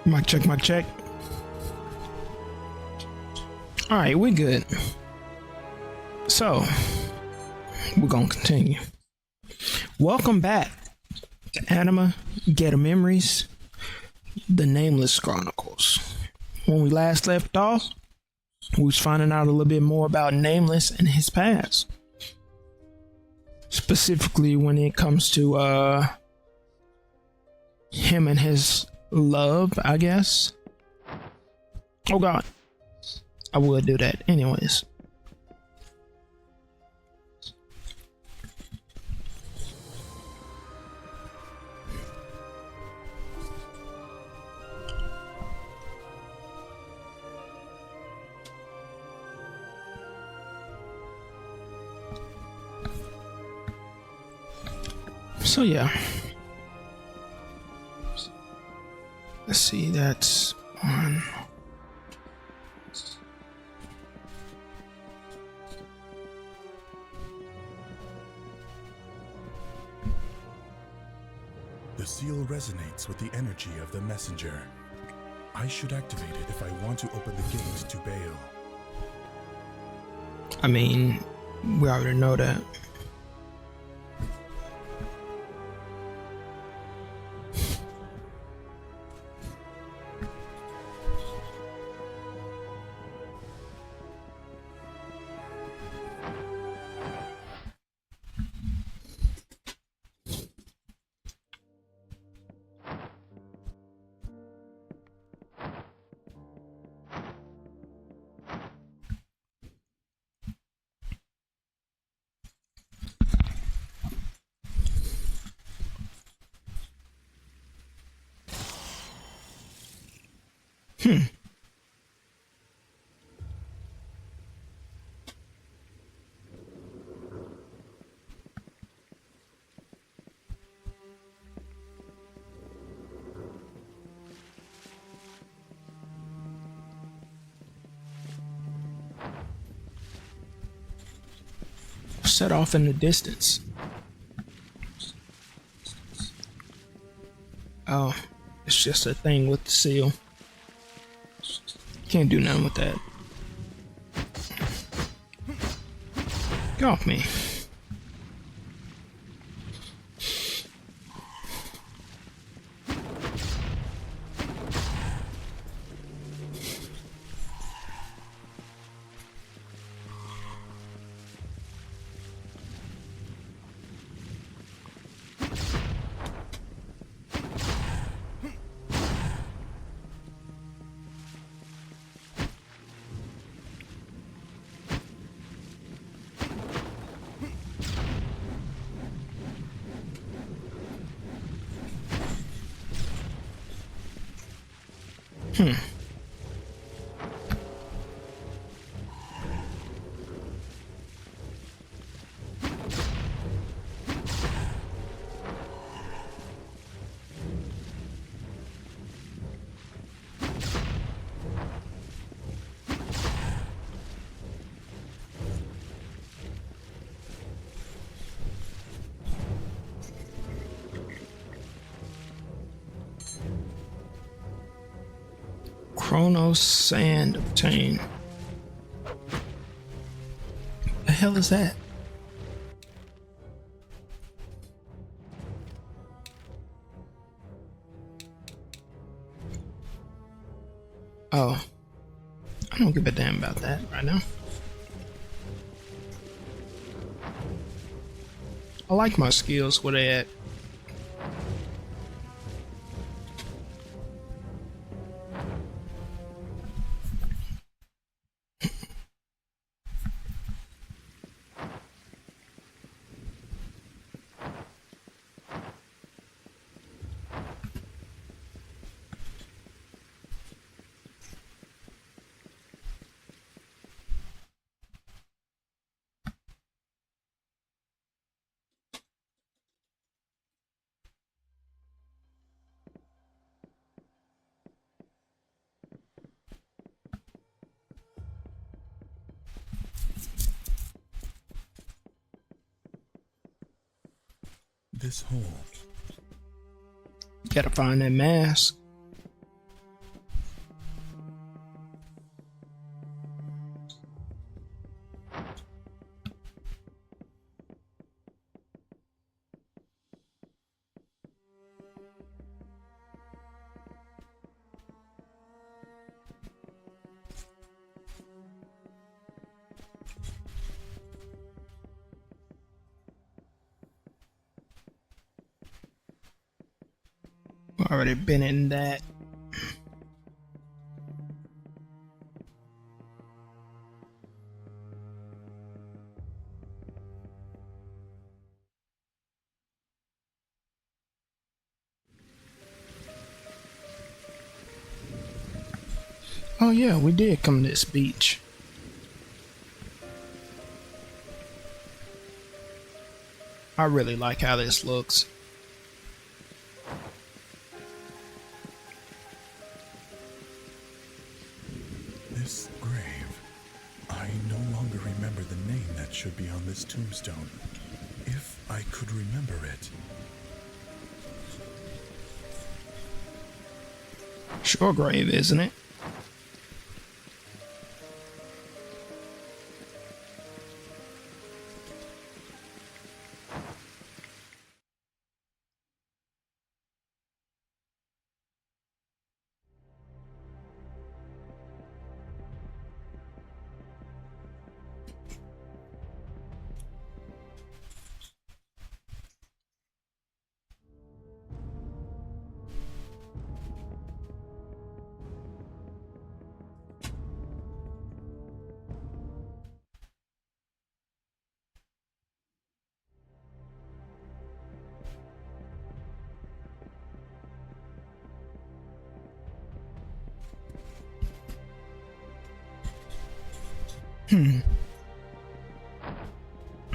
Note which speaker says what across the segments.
Speaker 1: Mic check, mic check. Alright, we good. So, we're gonna continue. Welcome back to Anima, Get Memories, the Nameless Chronicles. When we last left off, we was finding out a little bit more about Nameless and his past. Specifically when it comes to him and his love, I guess. Oh god. I would do that anyways. So yeah. Let's see, that's one.
Speaker 2: The seal resonates with the energy of the messenger. I should activate it if I want to open the gate to Baal.
Speaker 1: I mean, we already know that. Set off in the distance. Oh, it's just a thing with the seal. Can't do nothing with that. Get off me. Chronos sand obtained. The hell is that? Oh, I don't give a damn about that right now. I like my skills where they at.
Speaker 2: This hole.
Speaker 1: Gotta find that mask. Already been in that. Oh yeah, we did come to this beach. I really like how this looks.
Speaker 2: This grave. I no longer remember the name that should be on this tombstone. If I could remember it.
Speaker 1: Sure grave, isn't it?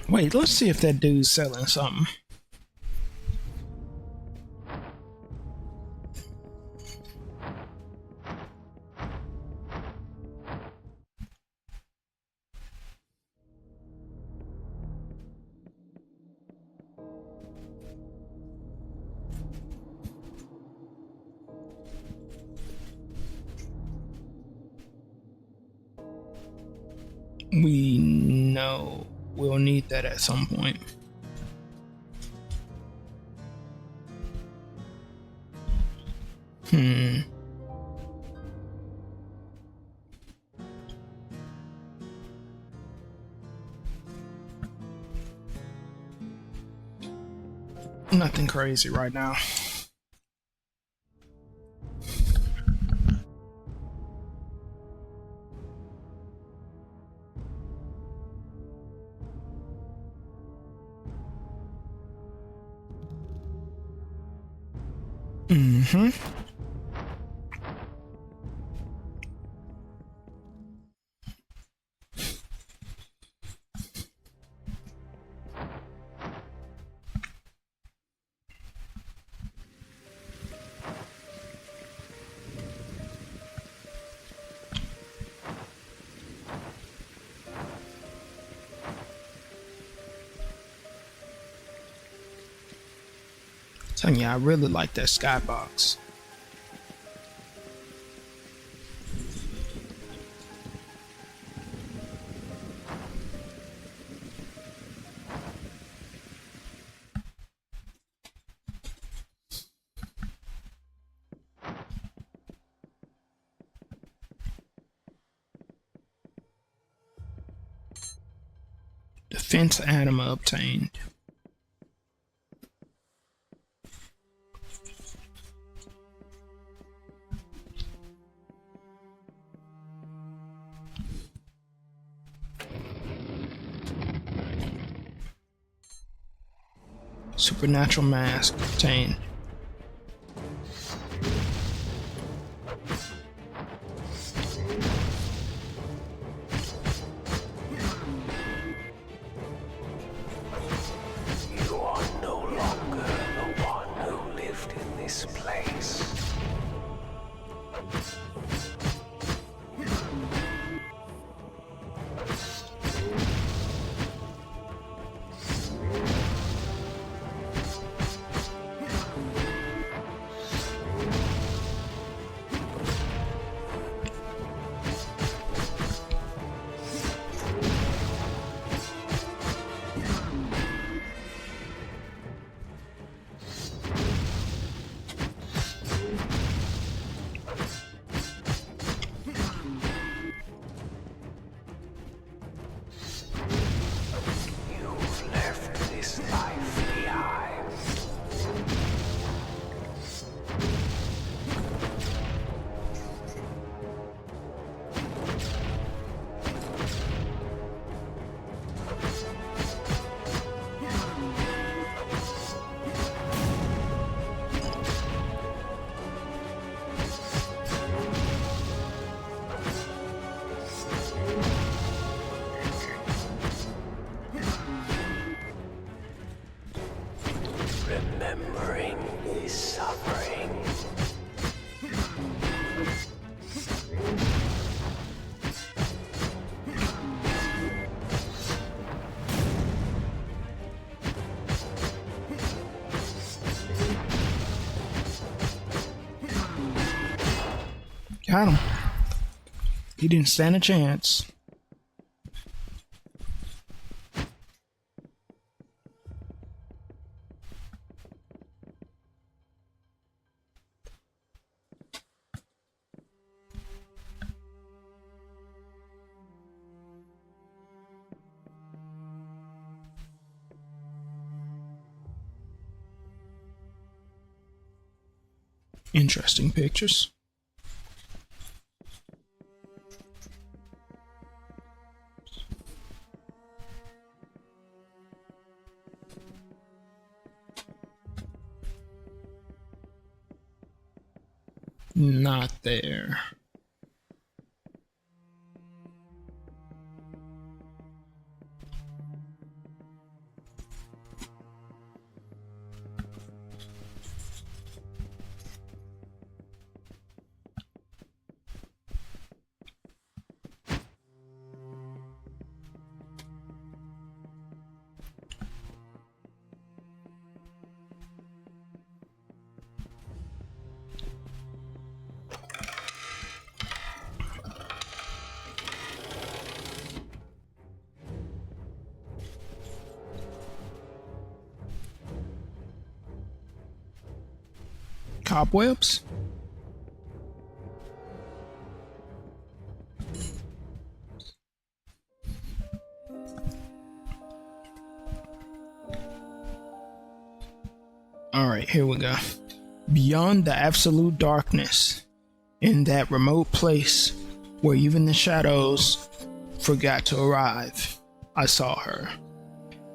Speaker 1: Wait, let's see if that dude's selling something. We know we'll need that at some point. Nothing crazy right now. Telling you, I really like that skybox. Defense Anima obtained. Supernatural mask obtained.
Speaker 3: You are no longer the one who lived in this place. Remembering is suffering.
Speaker 1: Got him. He didn't stand a chance. Interesting pictures. Not there. Cobwebs? Alright, here we go. Beyond the absolute darkness, in that remote place where even the shadows forgot to arrive, I saw her.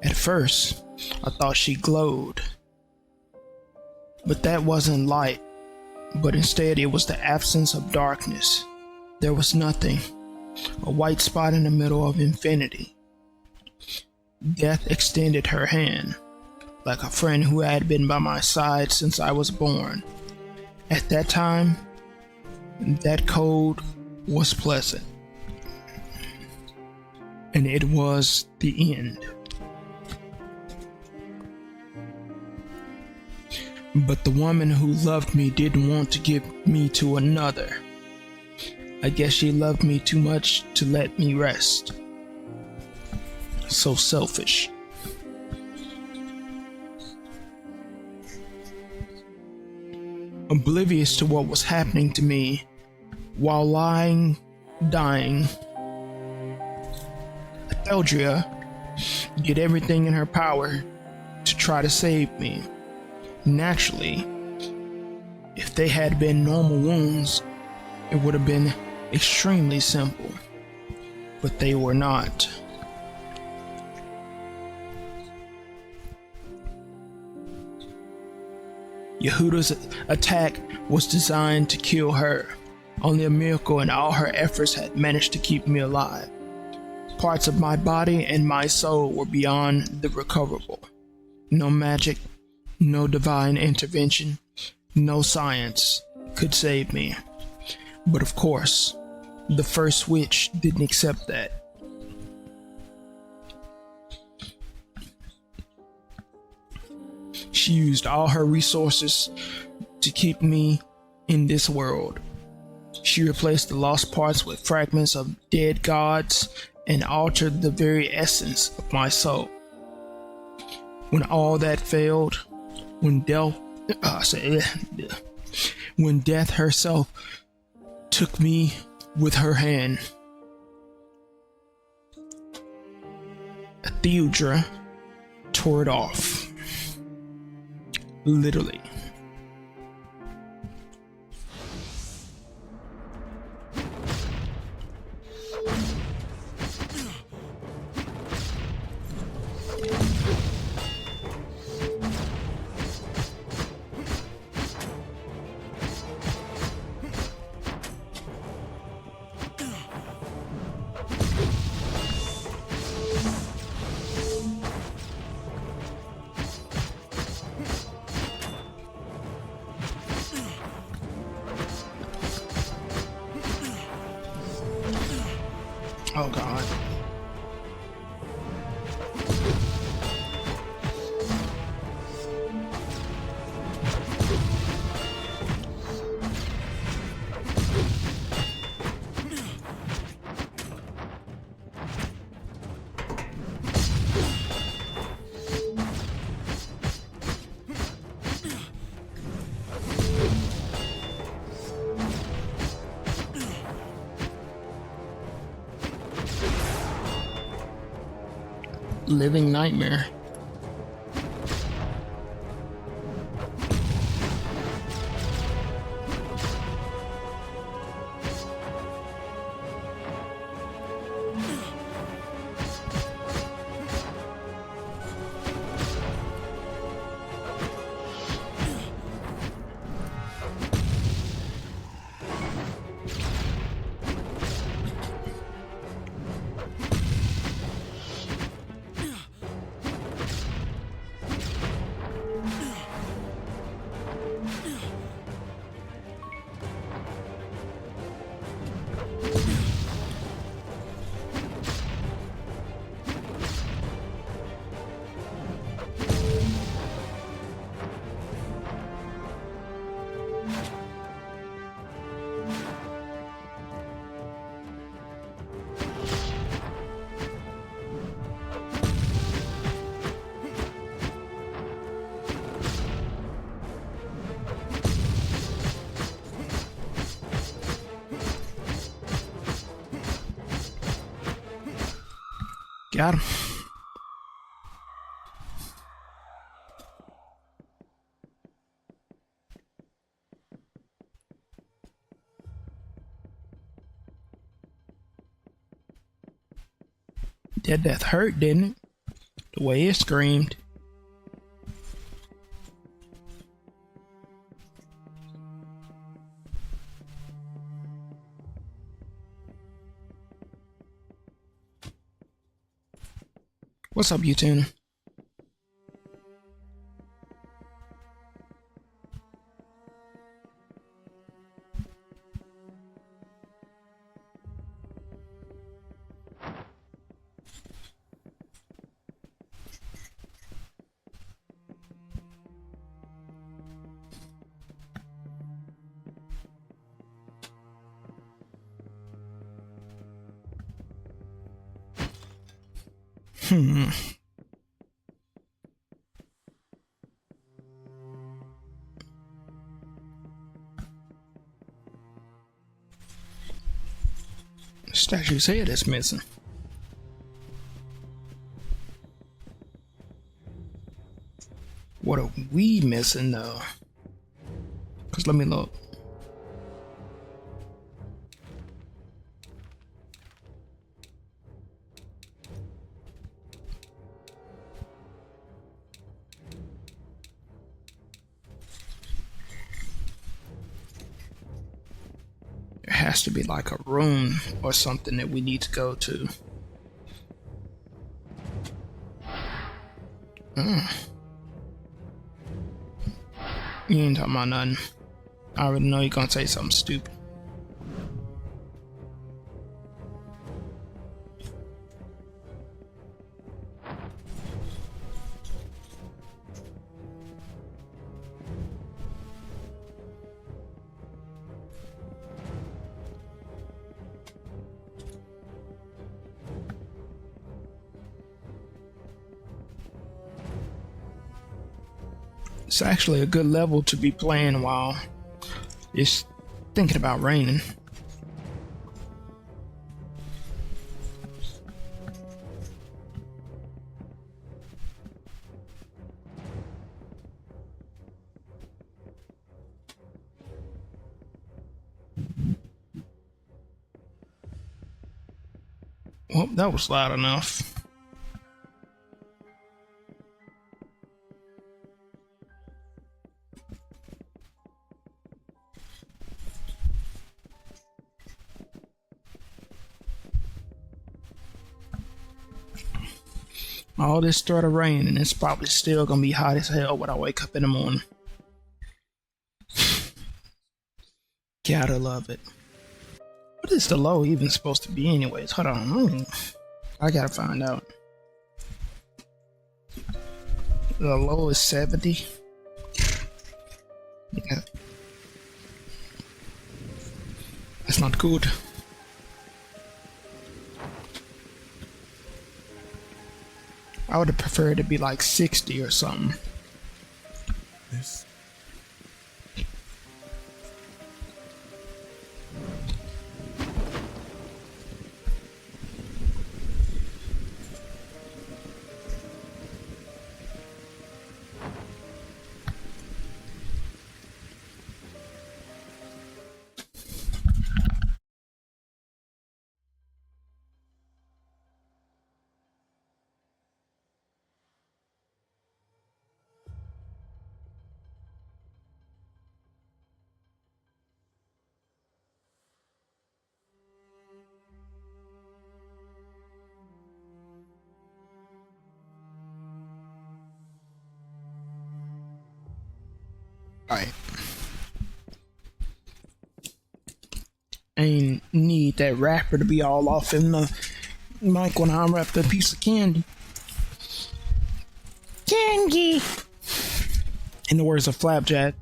Speaker 1: At first, I thought she glowed. But that wasn't light, but instead it was the absence of darkness. There was nothing, a white spot in the middle of infinity. Death extended her hand, like a friend who had been by my side since I was born. At that time, that cold was pleasant. And it was the end. But the woman who loved me didn't want to give me to another. I guess she loved me too much to let me rest. So selfish. Oblivious to what was happening to me, while lying, dying, Etheldria did everything in her power to try to save me. Naturally, if they had been normal wounds, it would have been extremely simple, but they were not. Yehuda's attack was designed to kill her. Only a miracle in all her efforts had managed to keep me alive. Parts of my body and my soul were beyond the recoverable. No magic, no divine intervention, no science could save me. But of course, the first witch didn't accept that. She used all her resources to keep me in this world. She replaced the lost parts with fragments of dead gods and altered the very essence of my soul. When all that failed, when death herself took me with her hand, Etheldria tore it off. Literally. Oh God. Living nightmare. Got him. That death hurt, didn't it? The way it screamed. What's up, you tuna? Statue's head is missing. What are we missing though? Cause let me look. There has to be like a room or something that we need to go to. You ain't talking about nothing. I already know you're gonna say something stupid. It's actually a good level to be playing while it's thinking about raining. Well, that was loud enough. All this started raining and it's probably still gonna be hot as hell when I wake up in the morning. Gotta love it. What is the low even supposed to be anyways? Hold on. I gotta find out. The low is 70. Yeah. That's not good. I would have preferred it to be like 60 or something.
Speaker 2: This.
Speaker 1: Alright. Ain't need that wrapper to be all off in the mic when I wrap a piece of candy. Candy! In the words of Flapjack.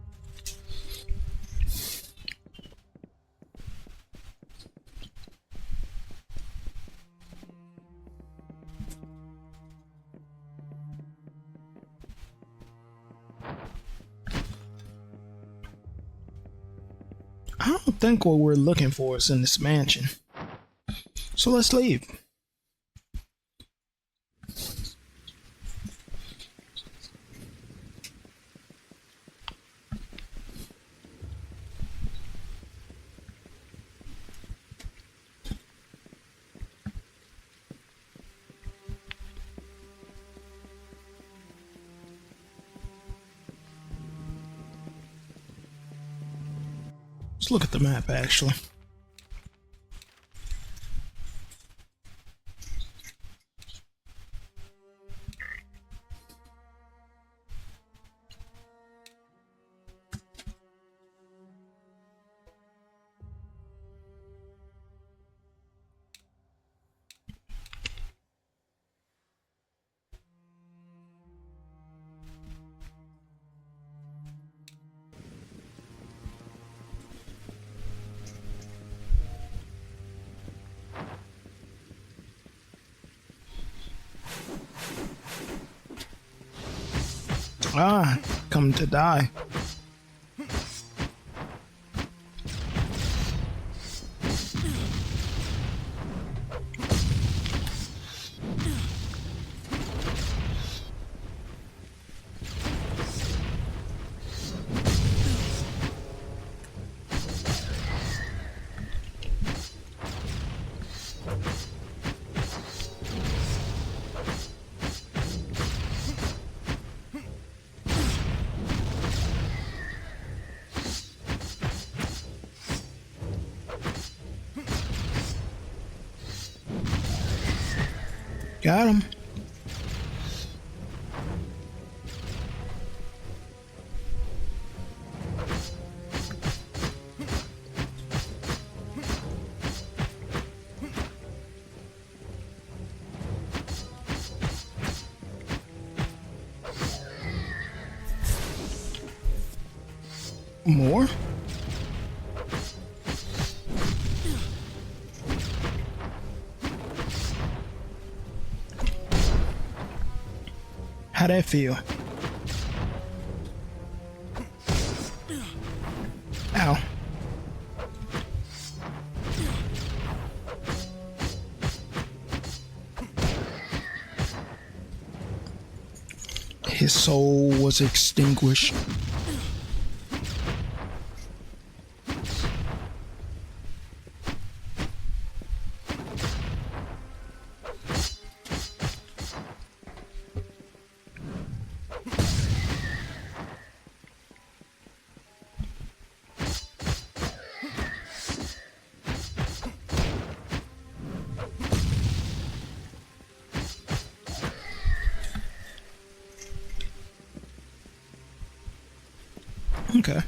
Speaker 1: I don't think what we're looking for is in this mansion. So let's leave. Let's look at the map, actually. Ah, come to die. Got him. More? How'd that feel? Ow. His soul was extinguished. Okay.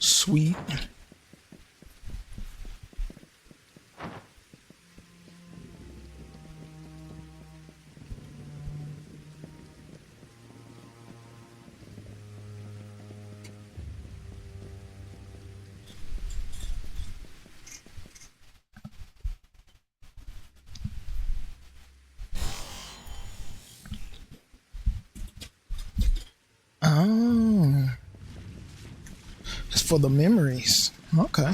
Speaker 1: Sweet. Oh, it's for the memories. Okay.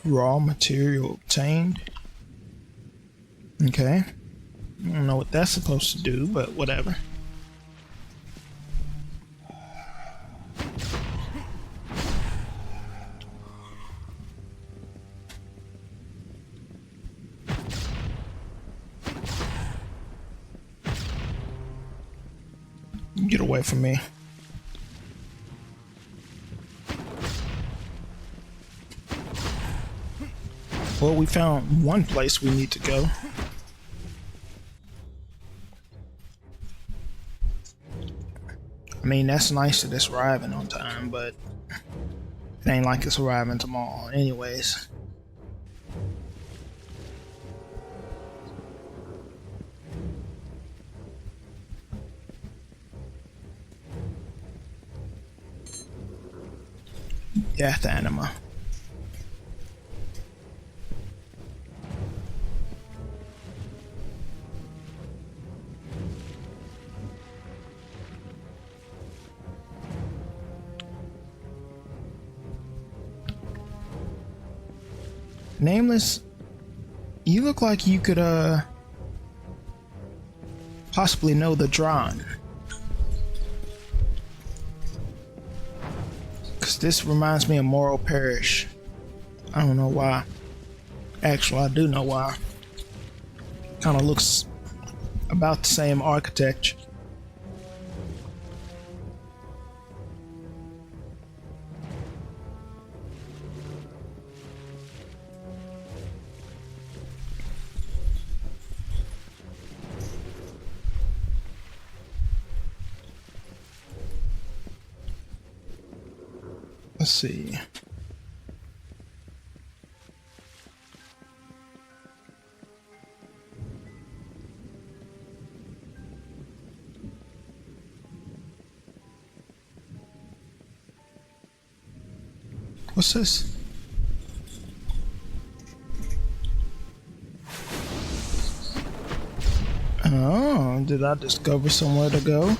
Speaker 1: Raw material obtained. Okay. I don't know what that's supposed to do, but whatever. Get away from me. Well, we found one place we need to go. I mean, that's nice that it's arriving on time, but it ain't like it's arriving tomorrow anyways. Death Anima. Nameless, you look like you could possibly know the Drawn. Cause this reminds me of Morrow Parish. I don't know why. Actually, I do know why. Kinda looks about the same architecture. Let's see. What's this? Oh, did I discover somewhere to go?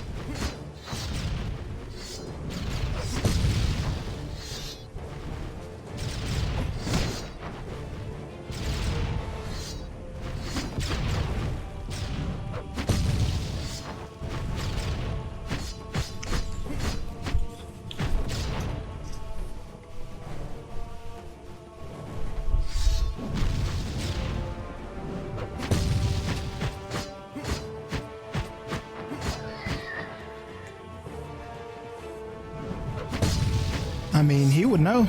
Speaker 1: I mean, he would know.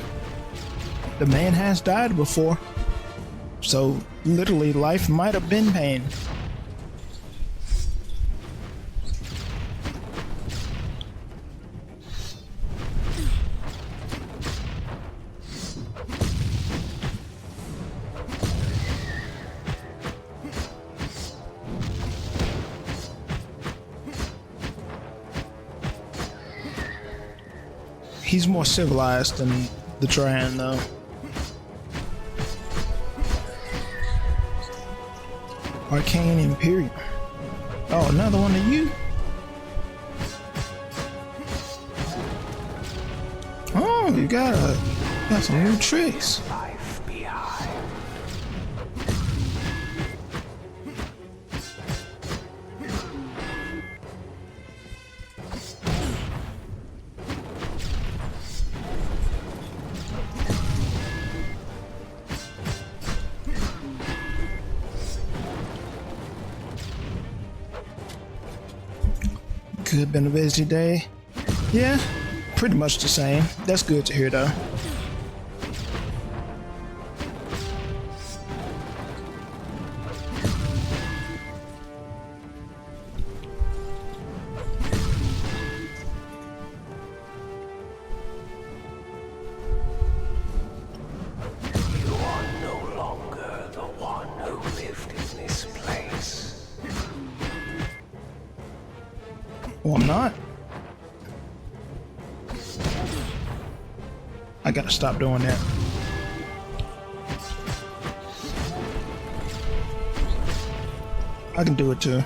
Speaker 1: The man has died before. So, literally, life might have been pain. He's more civilized than the Dran, though. Arcane Imperium. Oh, another one of you? Oh, you got some new tricks.
Speaker 3: Life behind.
Speaker 1: Good, been a busy day. Yeah, pretty much the same. That's good to hear though.
Speaker 3: You are no longer the one who lived in this place.
Speaker 1: Oh, I'm not. I gotta stop doing that. I can do it too.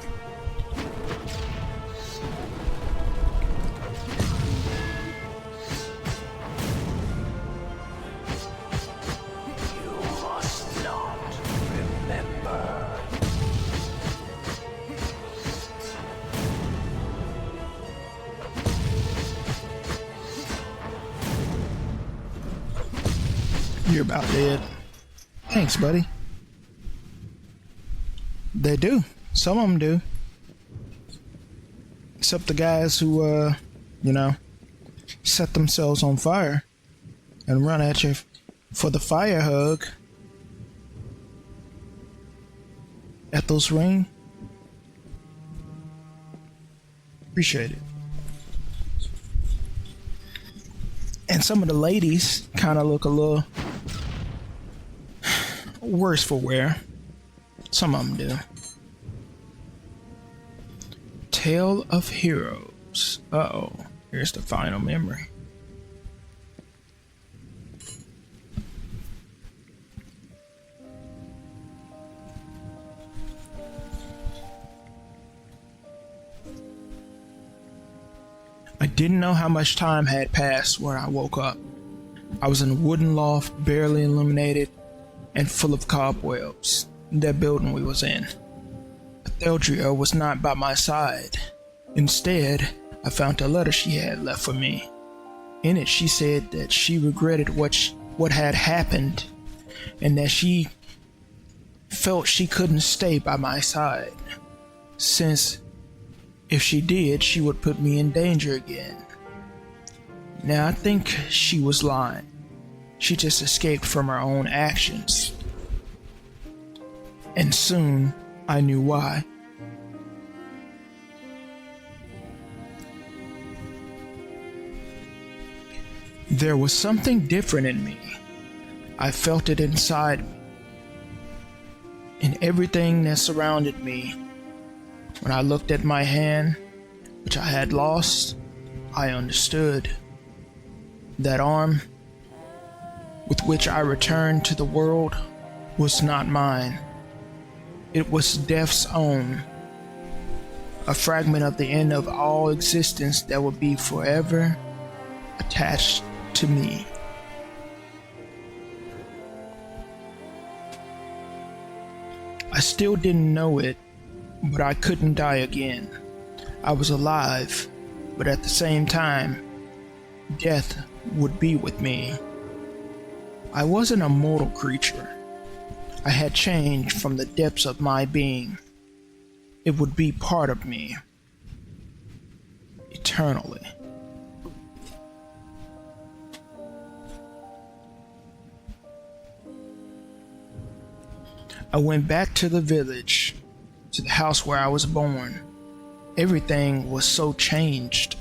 Speaker 3: You must not remember.
Speaker 1: You're about dead. Thanks, buddy. They do. Some of them do. Except the guys who, set themselves on fire and run at you for the fire hug. Ethos ring. Appreciate it. And some of the ladies kind of look a little worse for wear. Some of them do. Tale of Heroes. Uh-oh. Here's the final memory. I didn't know how much time had passed when I woke up. I was in a wooden loft, barely illuminated, and full of cobwebs. That building we was in. Theldria was not by my side. Instead, I found a letter she had left for me. In it, she said that she regretted what had happened, and that she felt she couldn't stay by my side, since if she did, she would put me in danger again. Now, I think she was lying. She just escaped from her own actions. And soon, I knew why. There was something different in me. I felt it inside me. In everything that surrounded me. When I looked at my hand, which I had lost, I understood. That arm, with which I returned to the world, was not mine. It was death's own. A fragment of the end of all existence that would be forever attached to me. I still didn't know it, but I couldn't die again. I was alive, but at the same time, death would be with me. I wasn't a mortal creature. I had changed from the depths of my being. It would be part of me. Eternally. I went back to the village, to the house where I was born. Everything was so changed.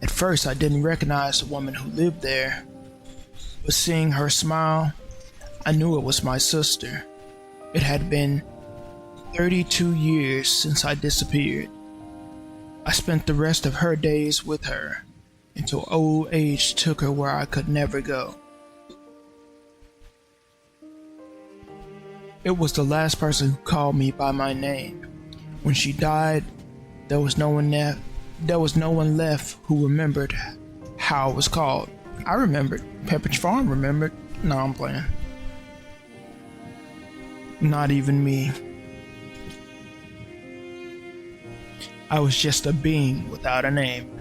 Speaker 1: At first, I didn't recognize the woman who lived there, but seeing her smile, I knew it was my sister. It had been 32 years since I disappeared. I spent the rest of her days with her, until old age took her where I could never go. It was the last person who called me by my name. When she died, there was no one left who remembered how it was called. I remembered. Pepperidge Farm remembered. No, I'm playing. Not even me. I was just a being without a name.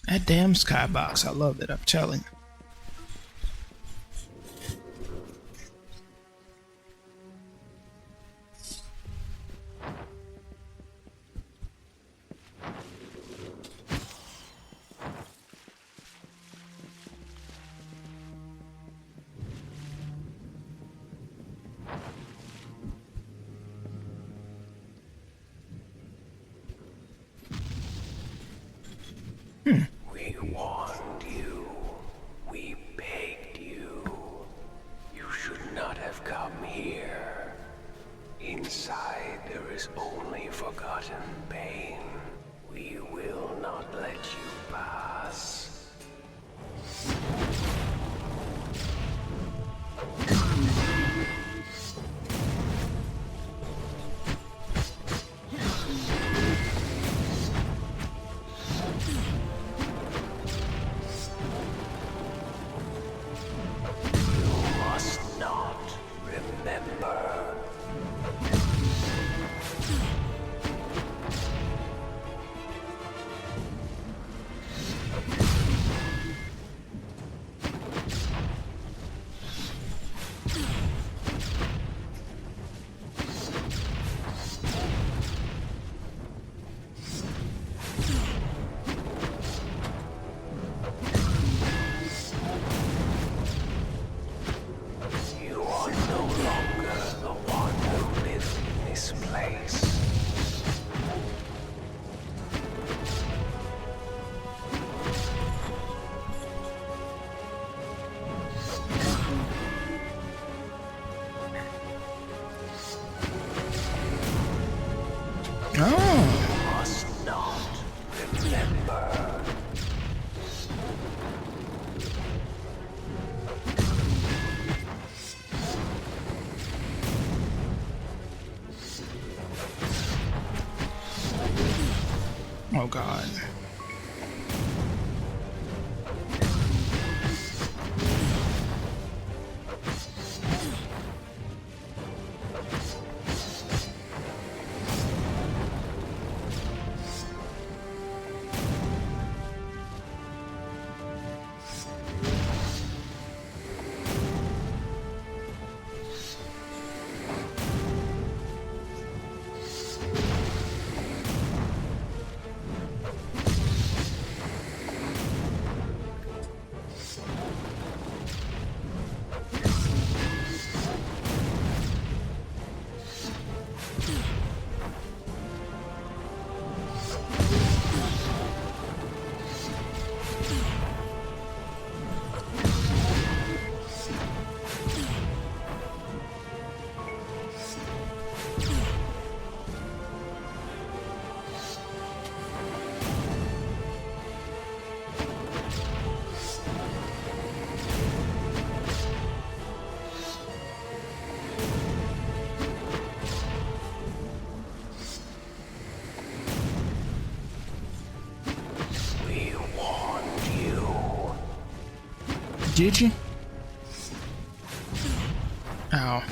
Speaker 1: That damn skybox, I love it, I'm telling you.
Speaker 3: We warned you. We begged you. You should not have come here. Inside there is only forgotten pain. We will not let you pass. You must not remember. You are no longer the one who lived in this place.
Speaker 1: Oh,
Speaker 3: You must not remember.
Speaker 1: oh God.
Speaker 3: We warned you.
Speaker 1: Did you? Ow.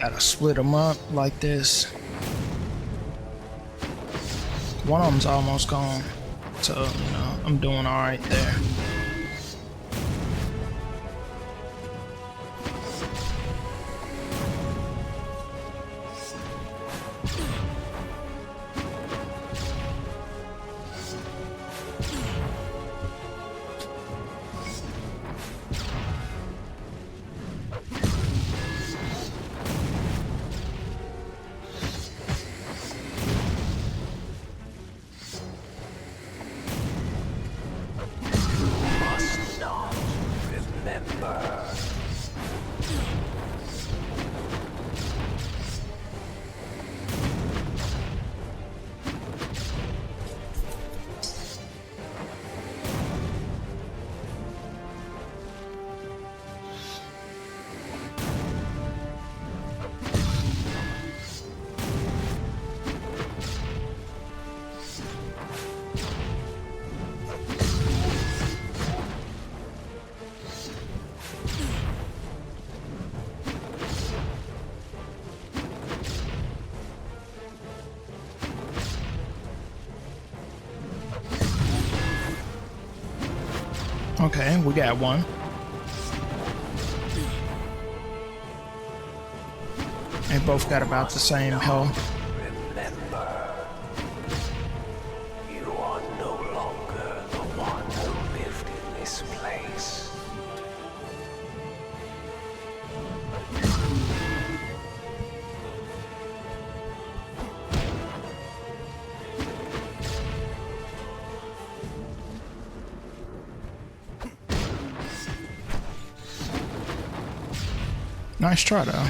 Speaker 1: Gotta split them up like this. One of them's almost gone, so you know I'm doing all right there. Okay, we got one. They both got about the same health.
Speaker 3: Remember, you are no longer the one who lived in this place.
Speaker 1: Nice try, though.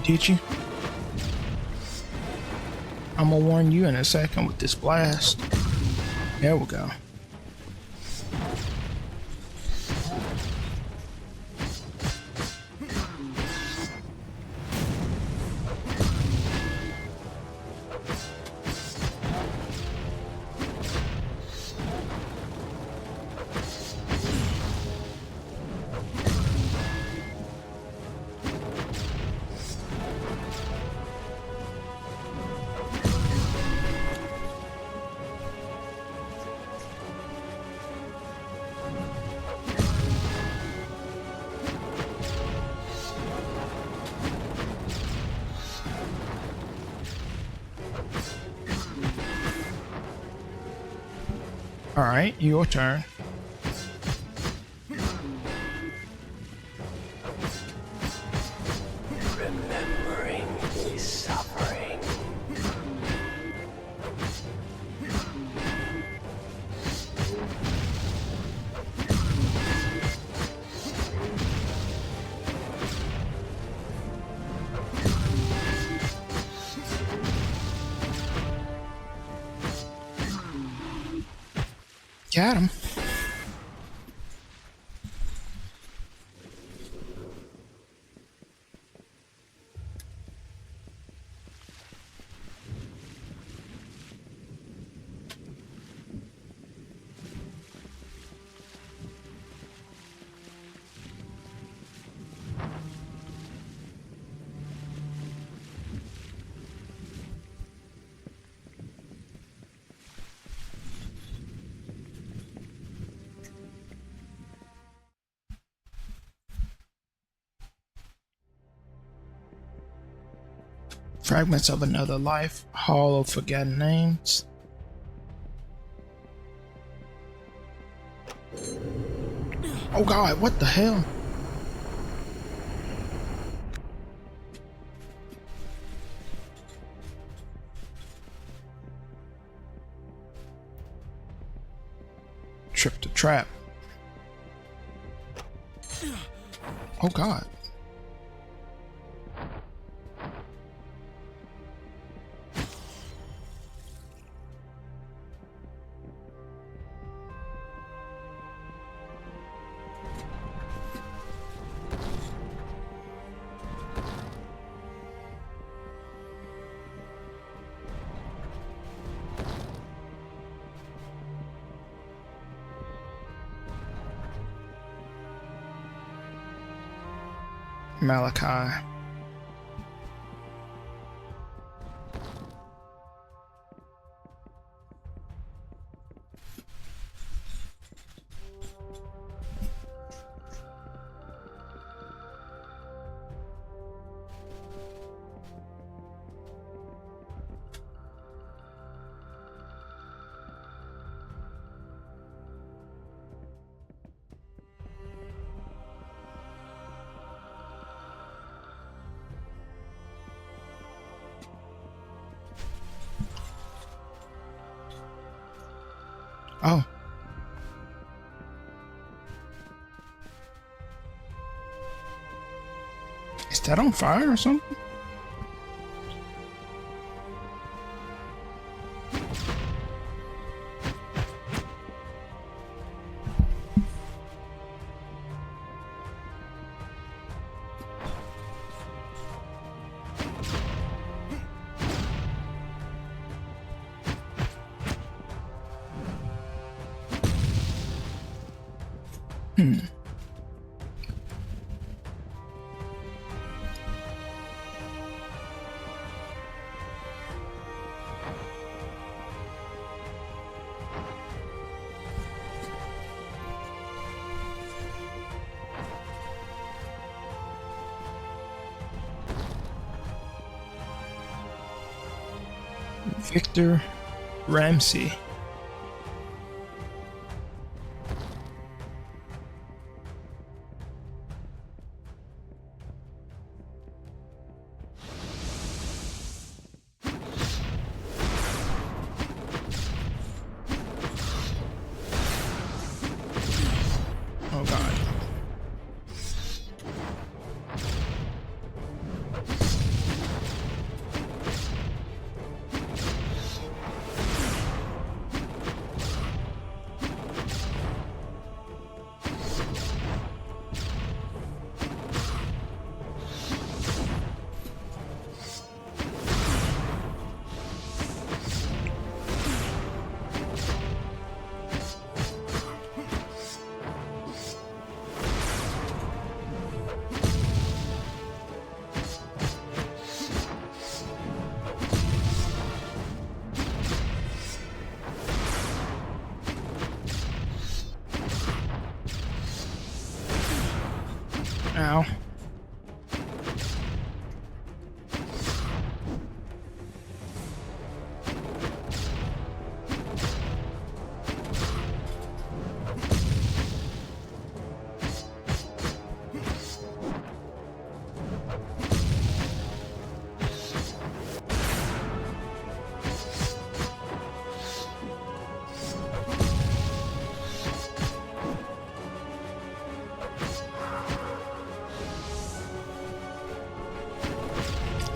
Speaker 1: Did you? I'm gonna warn you in a second with this blast. There we go. All right, your turn.
Speaker 3: Remembering is suffering.
Speaker 1: Got him. Fragments of another life, hall of forgotten names. Oh God, what the hell? Trip the trap. Oh God. Malachi. Oh. Is that on fire or something? Victor Ramsey. Oh God. Ow.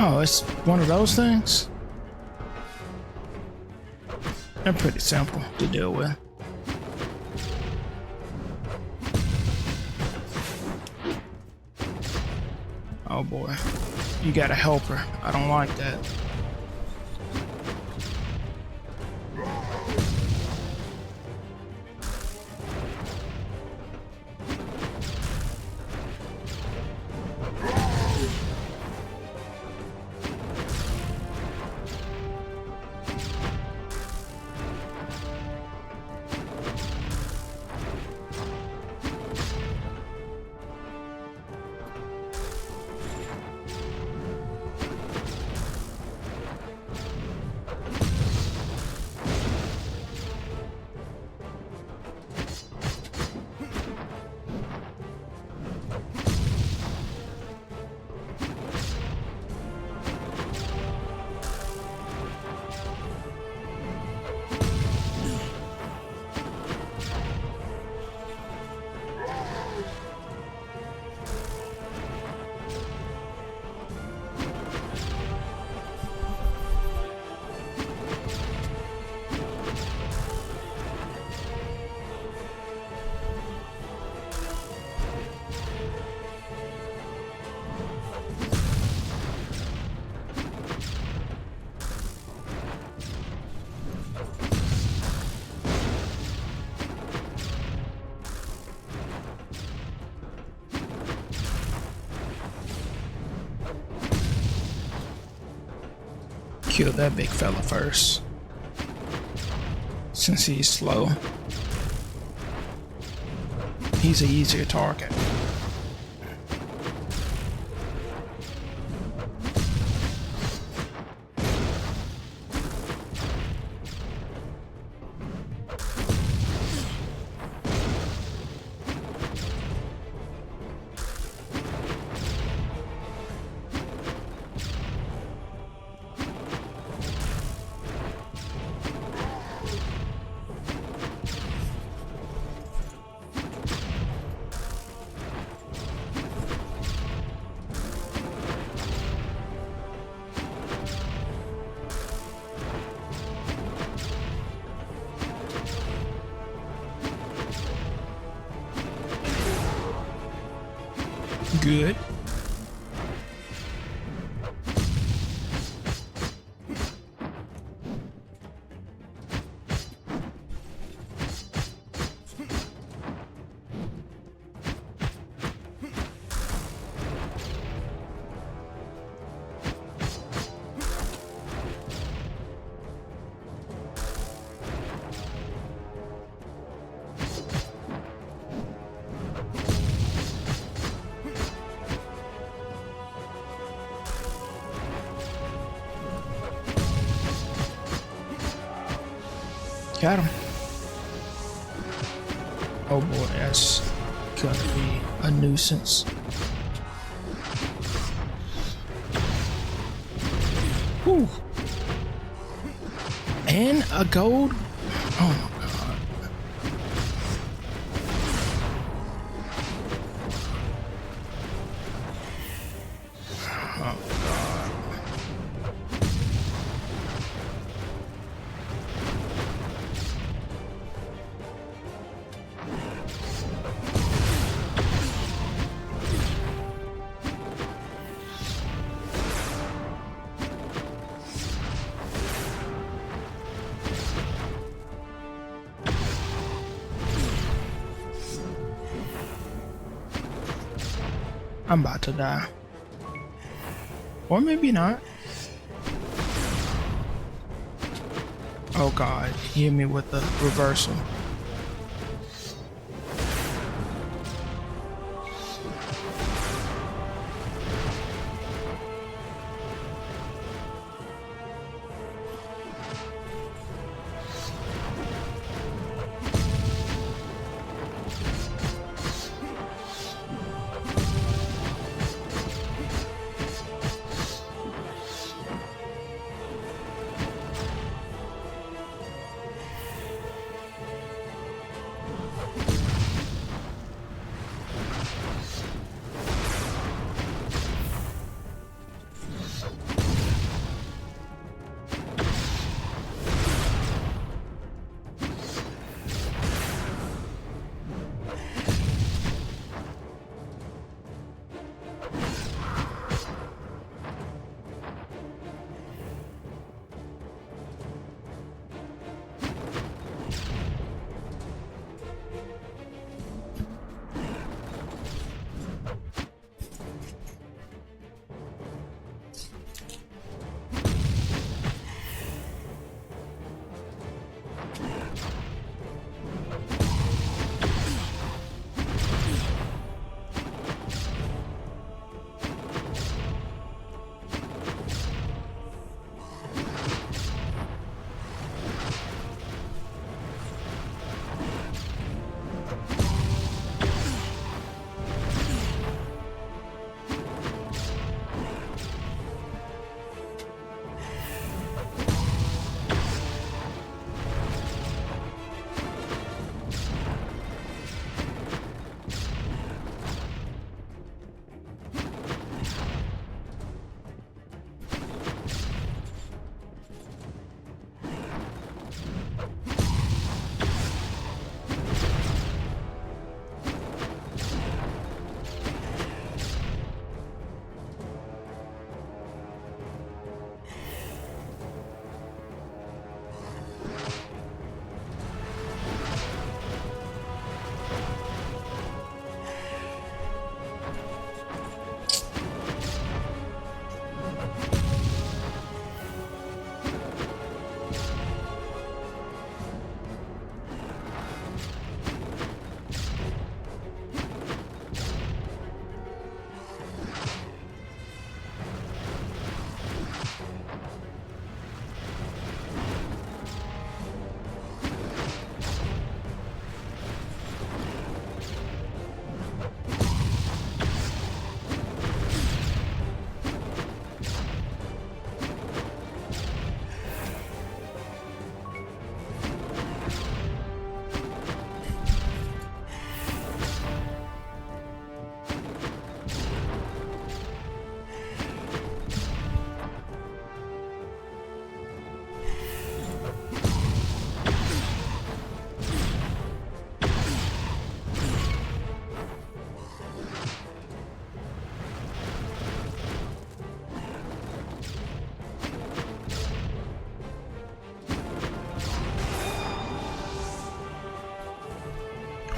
Speaker 1: Oh, it's one of those things? They're pretty simple to deal with. Oh boy. You got a helper. I don't like that. kill that big fella first, since he's slow. He's an easier target. Good. Got him. Oh boy, that's gonna be a nuisance. Whew. And a gold. Oh my god. Oh god. I'm about to die. Or maybe not. Oh god, he hit me with the reversal.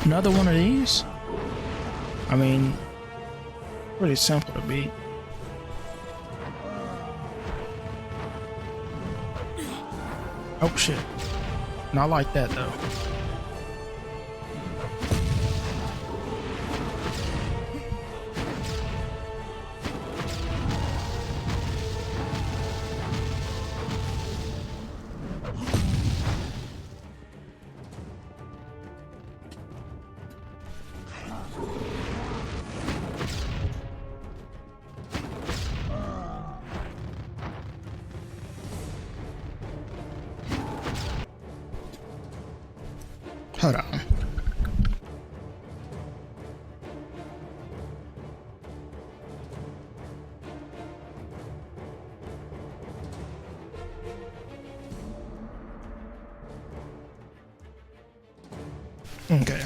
Speaker 1: Another one of these? I mean, pretty simple to beat. Oh shit. Not like that though. Hold on. Okay.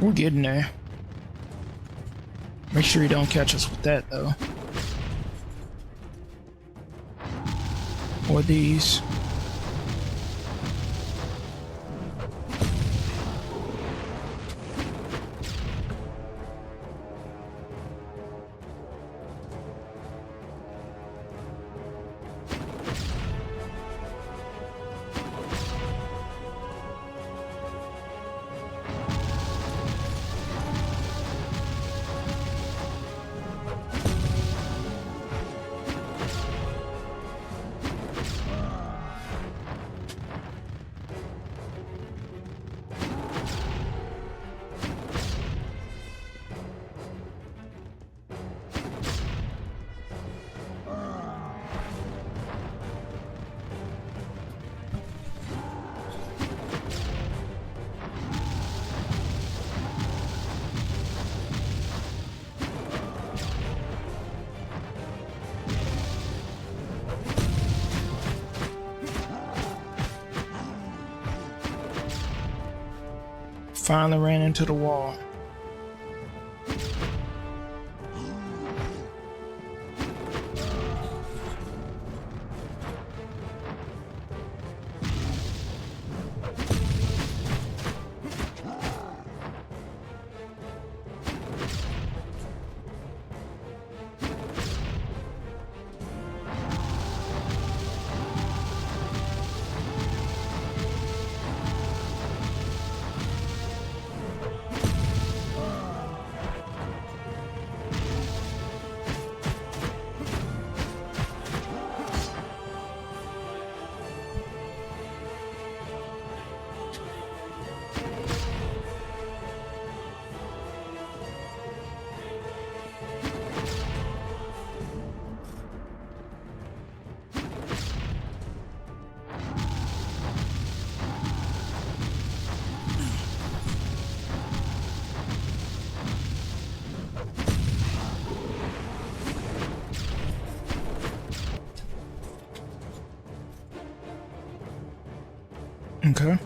Speaker 1: We're getting there. Make sure you don't catch us with that, though. Or these. Finally ran into the wall. Okay.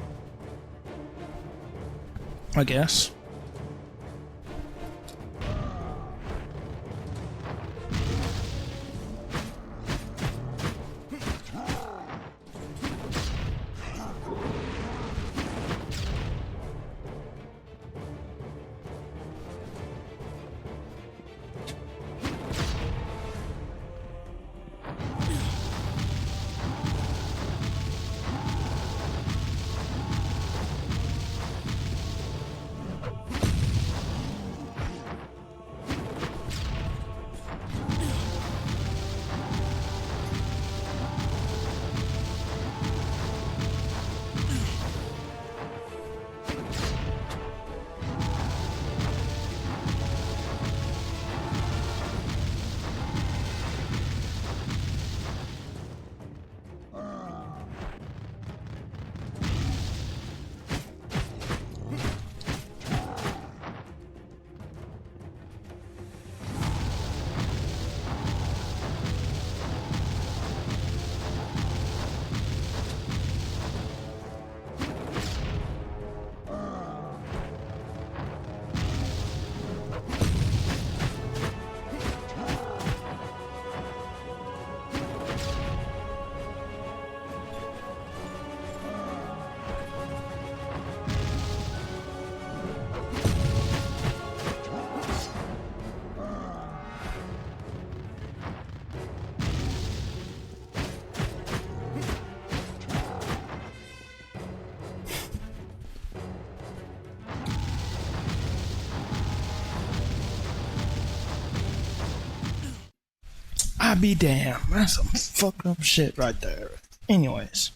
Speaker 1: I guess. be damned. That's some fucked up shit right there. Anyways.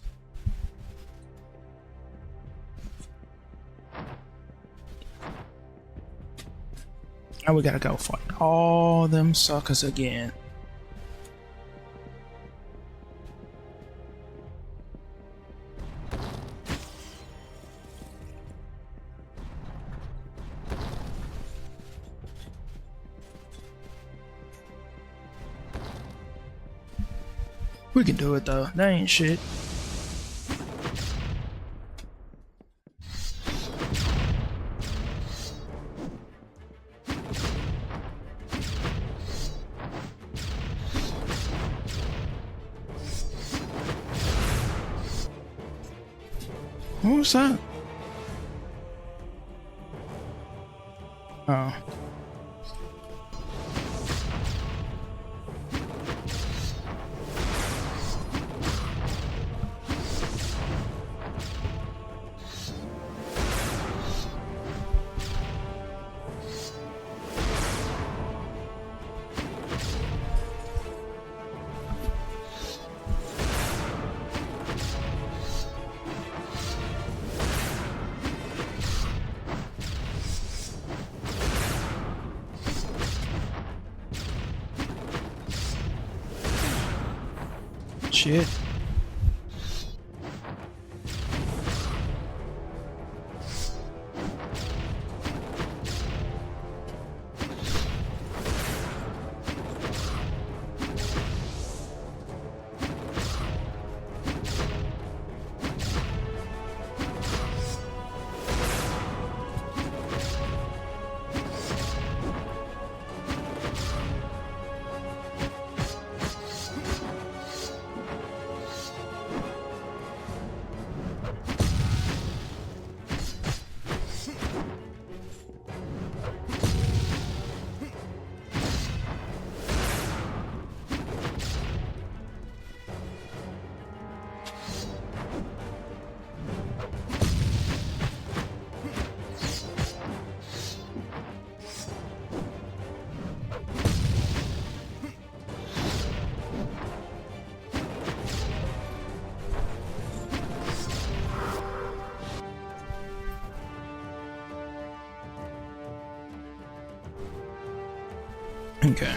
Speaker 1: Now we gotta go fight all them suckers again. We can do it though. That ain't shit. What was that? Oh. Shit. Okay.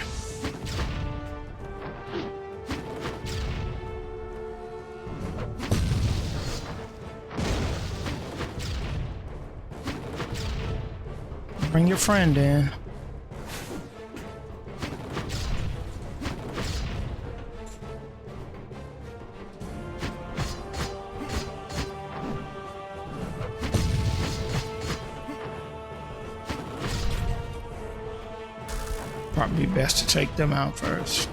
Speaker 1: Bring your friend in. Probably best to take them out first.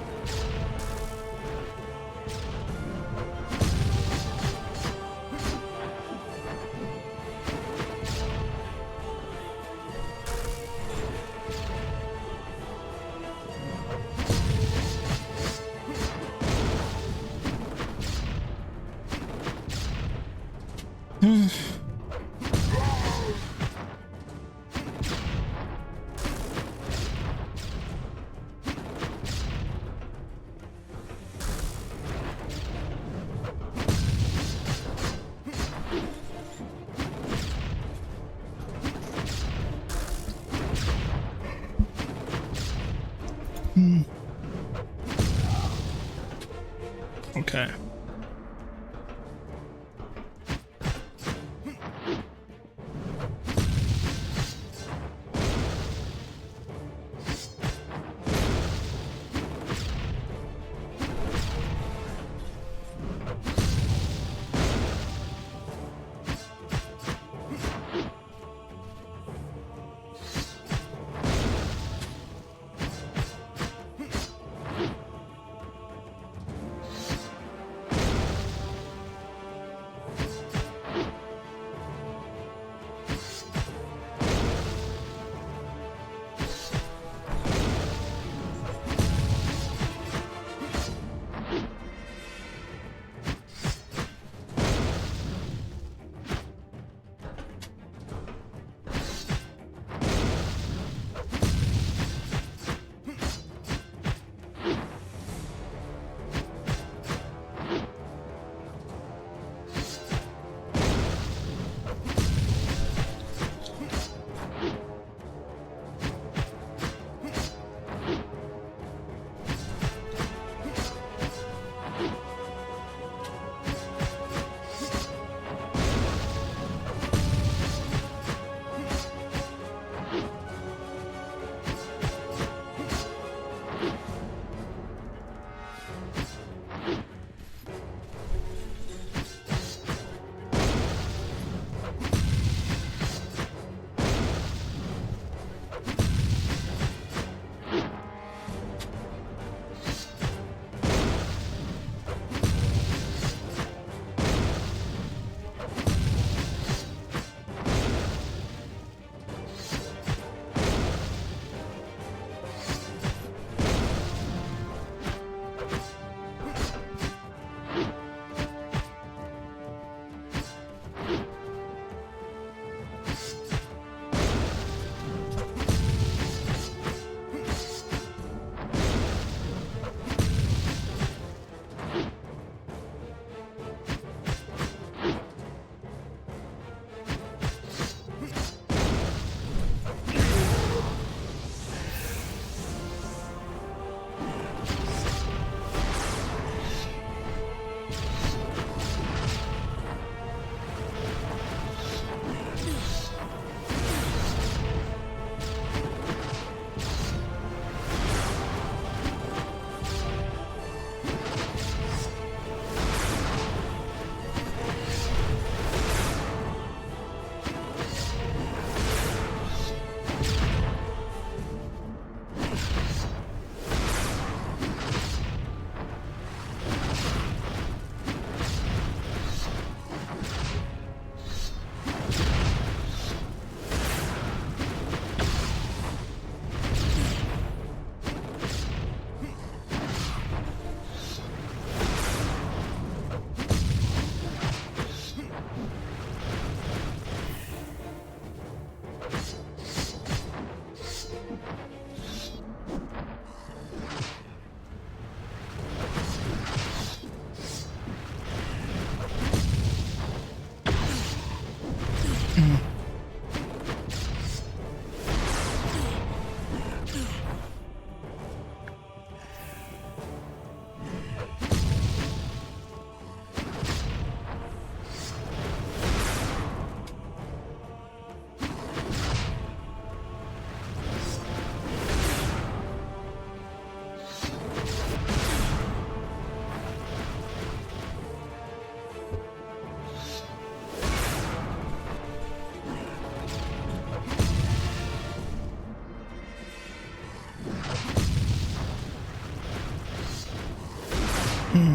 Speaker 1: Okay.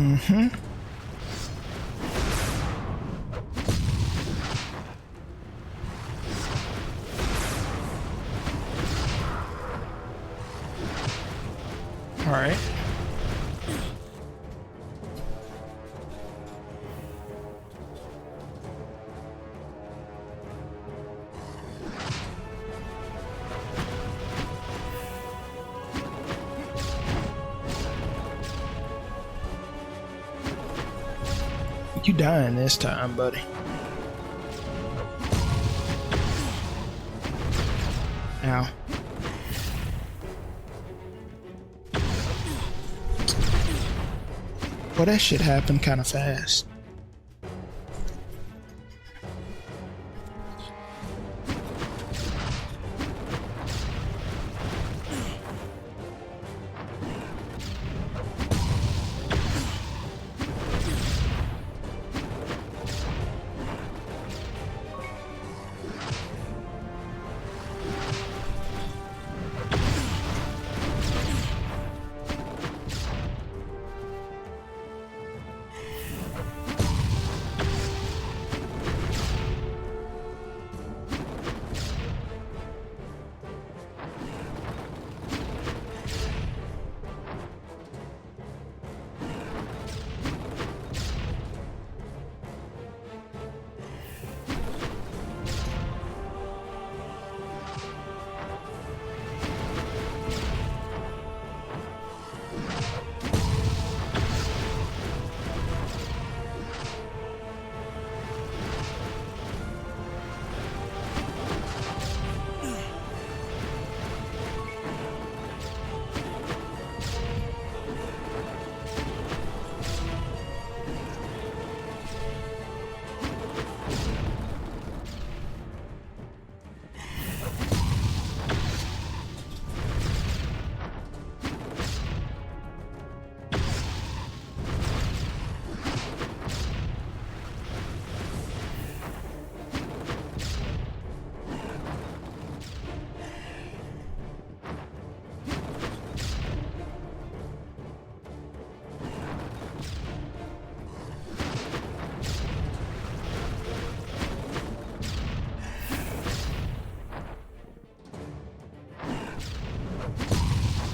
Speaker 1: All right. You dying this time, buddy. Ow. Well, that shit happened kind of fast.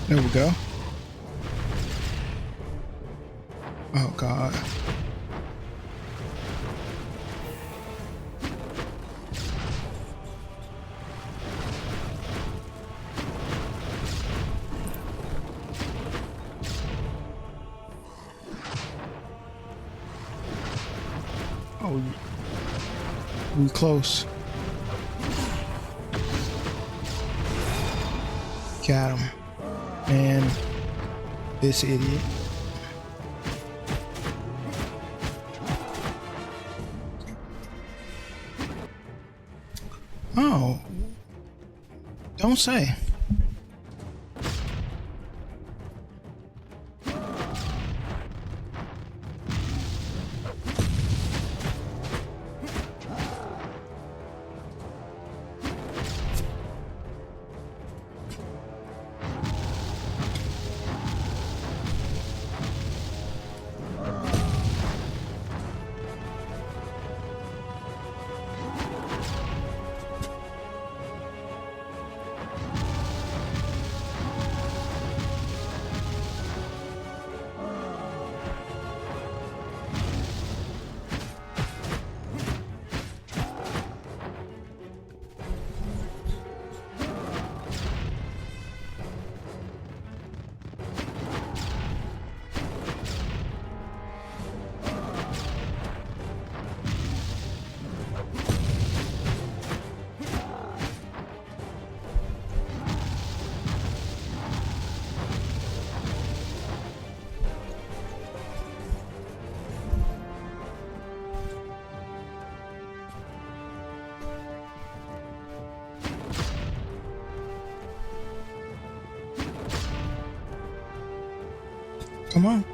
Speaker 1: There we go. Oh God. Oh, we close. Got him. And this idiot. Oh, don't say. Come on.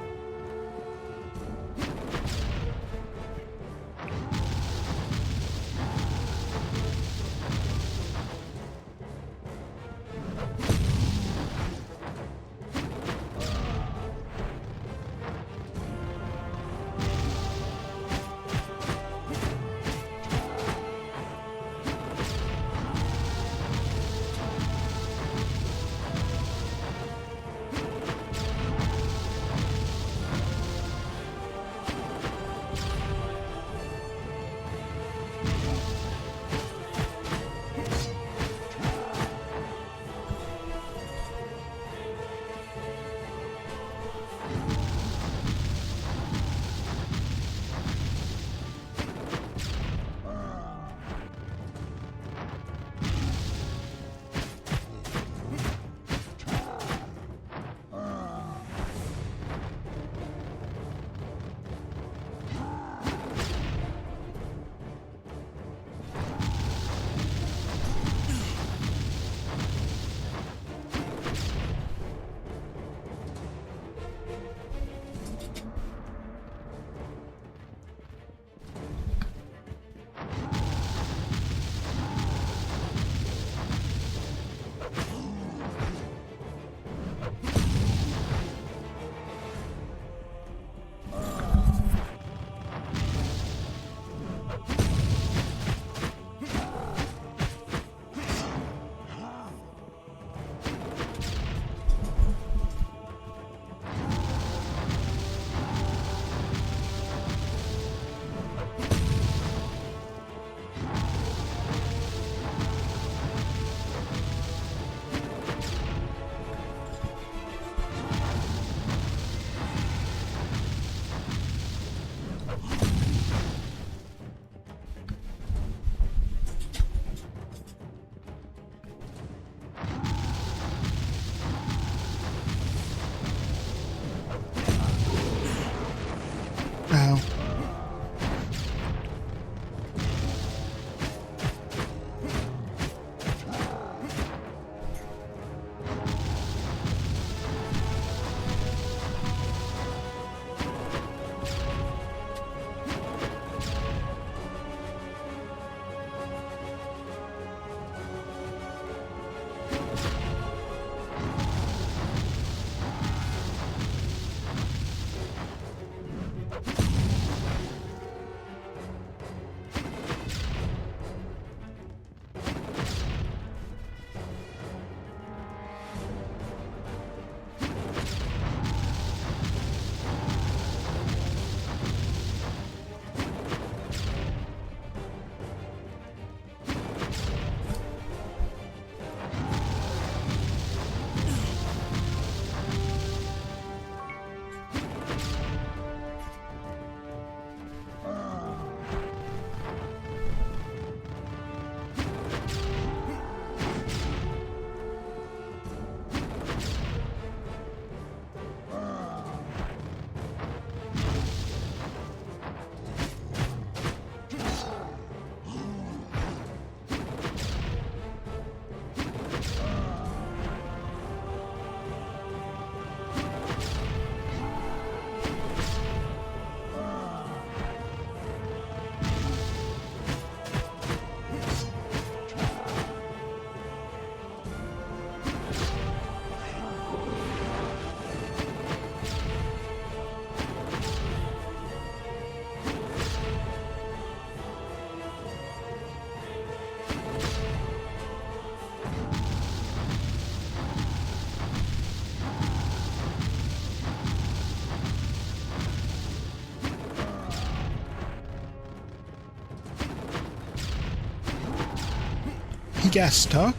Speaker 1: He got stuck?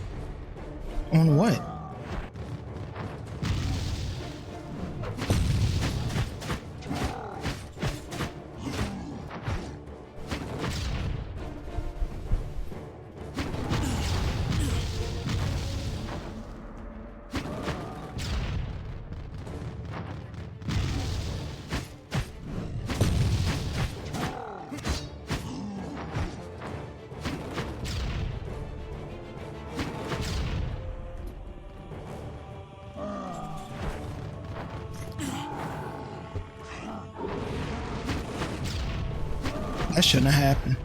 Speaker 1: On what? That shouldn't have happened.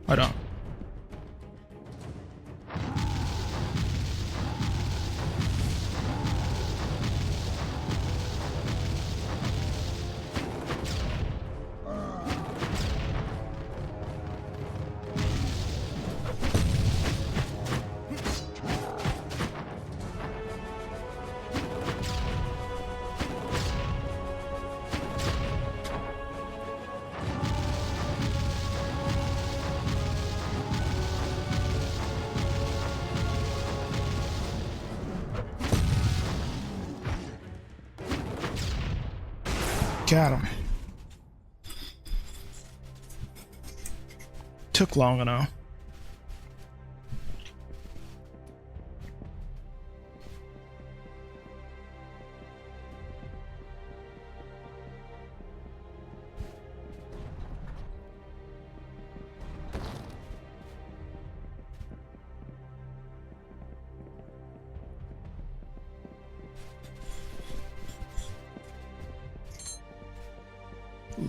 Speaker 1: Hold on. Got him. Took long enough.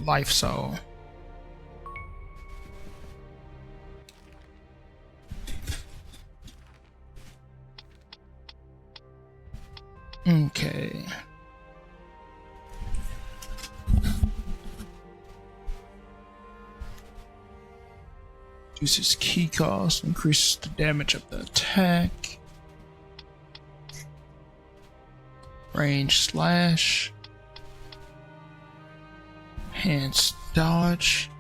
Speaker 1: Life soul. Okay. Reduces key cost, increases the damage of the attack. Range slash. Enhanced dodge.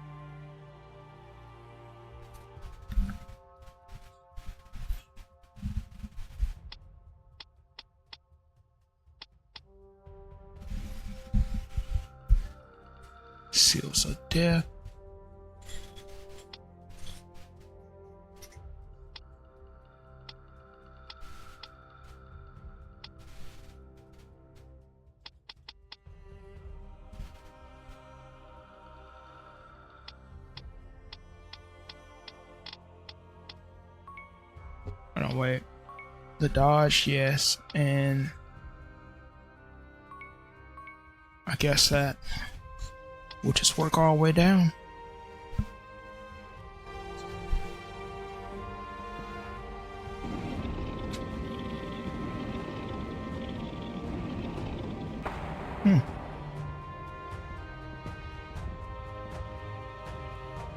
Speaker 1: Seals of death. Oh, no, wait. The dodge, yes, and I guess that we'll just work our way down.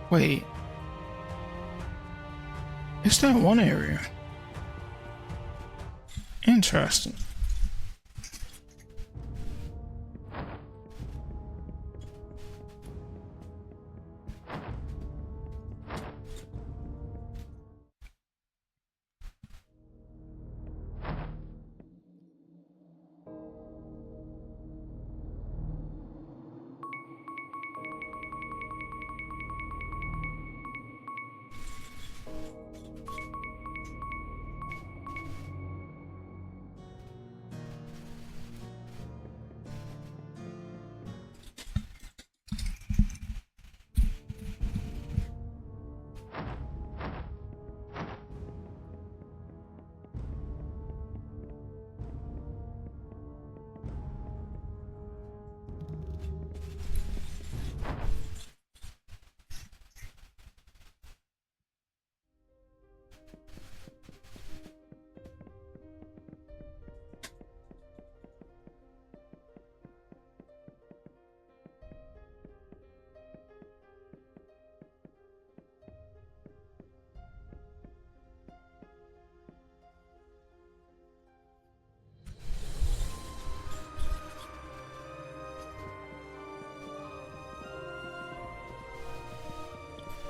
Speaker 1: Wait. It's that one area. Interesting.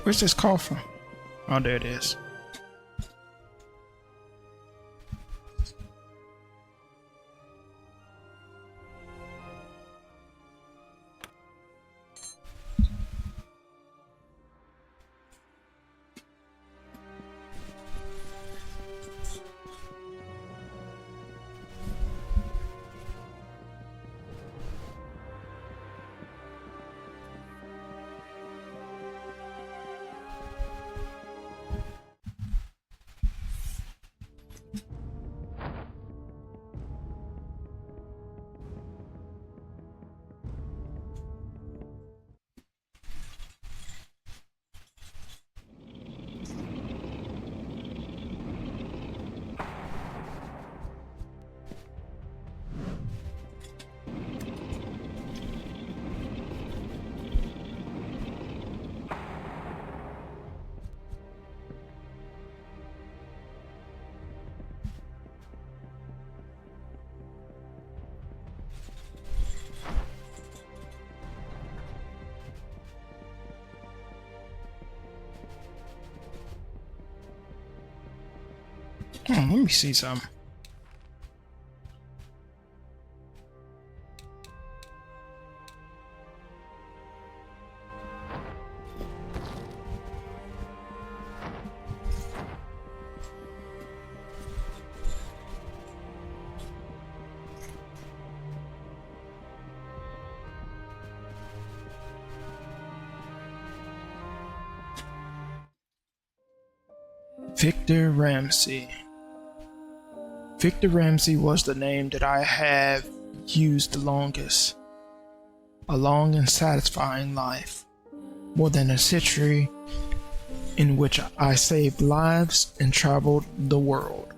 Speaker 1: Where's this call from? Oh, there it is. Let me see something. Victor Ramsey. Victor Ramsey was the name that I have used the longest. A long and satisfying life. More than a century in which I saved lives and traveled the world.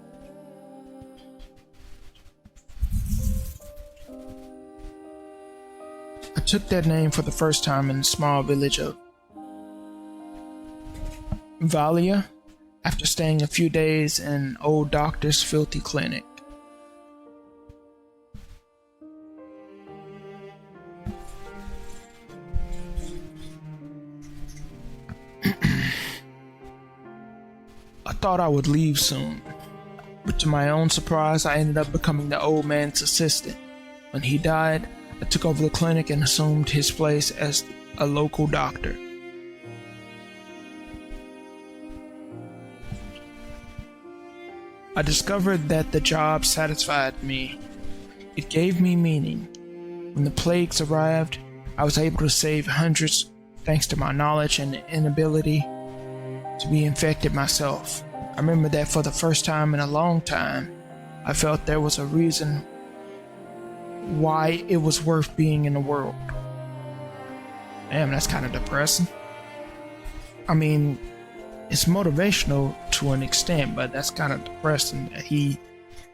Speaker 1: I took that name for the first time in the small village of Valia, after staying a few days in an old doctor's filthy clinic. I thought I would leave soon, but to my own surprise, I ended up becoming the old man's assistant. When he died, I took over the clinic and assumed his place as a local doctor. I discovered that the job satisfied me. It gave me meaning. When the plagues arrived, I was able to save hundreds thanks to my knowledge and inability to be infected myself. I remember that for the first time in a long time, I felt there was a reason why it was worth being in the world. Damn, that's kind of depressing. I mean, it's motivational to an extent, but that's kind of depressing that he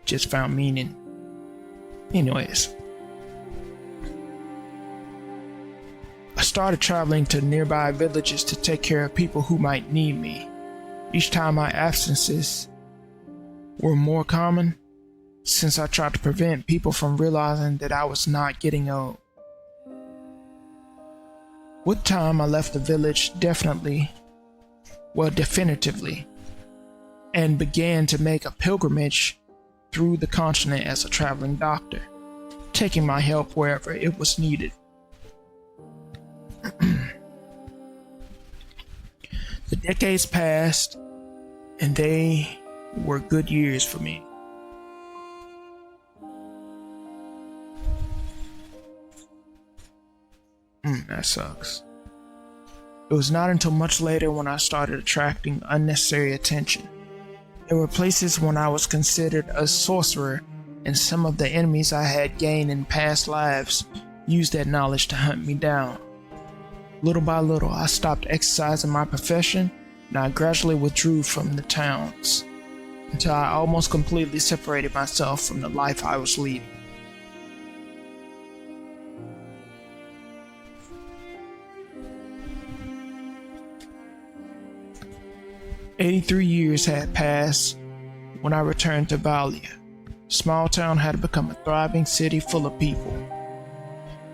Speaker 1: just found meaning. Anyways, I started traveling to nearby villages to take care of people who might need me. Each time my absences were more common, since I tried to prevent people from realizing that I was not getting old. With time, I left the village definitively, and began to make a pilgrimage through the continent as a traveling doctor, taking my help wherever it was needed. The decades passed, and they were good years for me. That sucks. It was not until much later when I started attracting unnecessary attention. There were places when I was considered a sorcerer, and some of the enemies I had gained in past lives used that knowledge to hunt me down. Little by little, I stopped exercising my profession, and I gradually withdrew from the towns, until I almost completely separated myself from the life I was leading. "83 years had passed when I returned to Valia. The small town had become a thriving city full of people.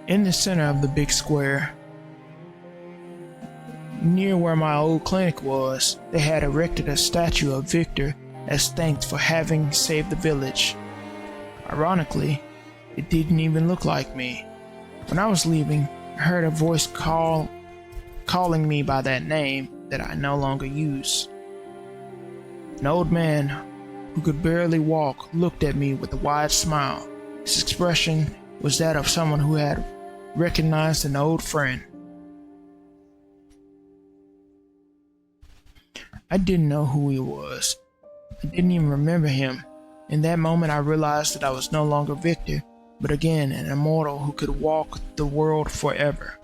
Speaker 1: In the center of the big square Near where my old clinic was, they had erected a statue of Victor as thanks for having saved the village. Ironically, it didn't even look like me. When I was leaving, I heard a voice calling me by that name that I no longer use. An old man who could barely walk looked at me with a wide smile. His expression was that of someone who had recognized an old friend. I didn't know who he was. I didn't even remember him. In that moment, I realized that I was no longer Victor, but again an immortal who could walk the world forever.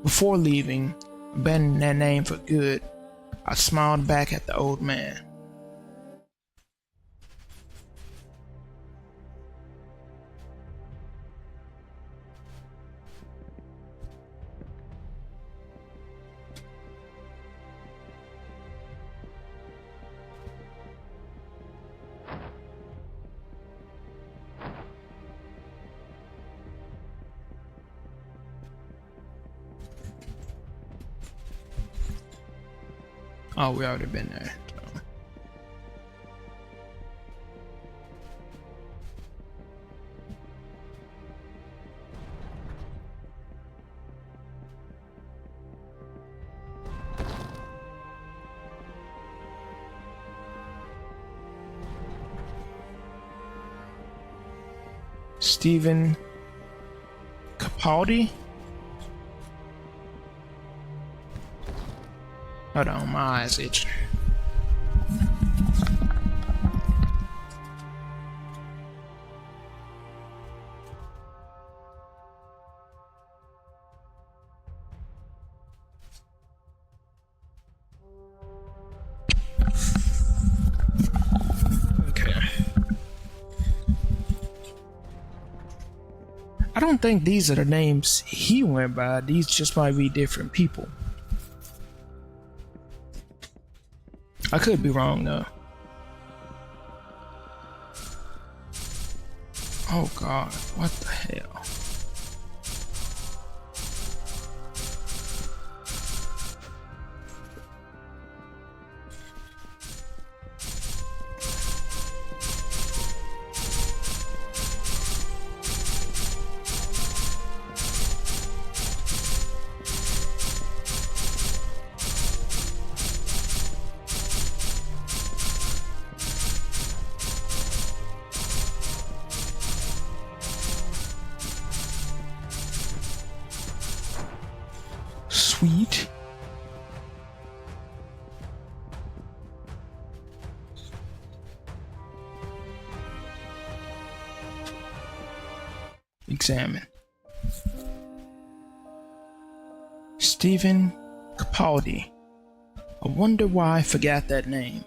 Speaker 1: Before leaving, abandoning that name for good, I smiled back at the old man. Oh, we already been there. So. Stephen Capaldi? Hold on, my eyes itching. Okay. I don't think these are the names he went by. These just might be different people. I could be wrong though. Oh God, what the hell? Sweet. Examine. Stephen Capaldi. I wonder why I forgot that name.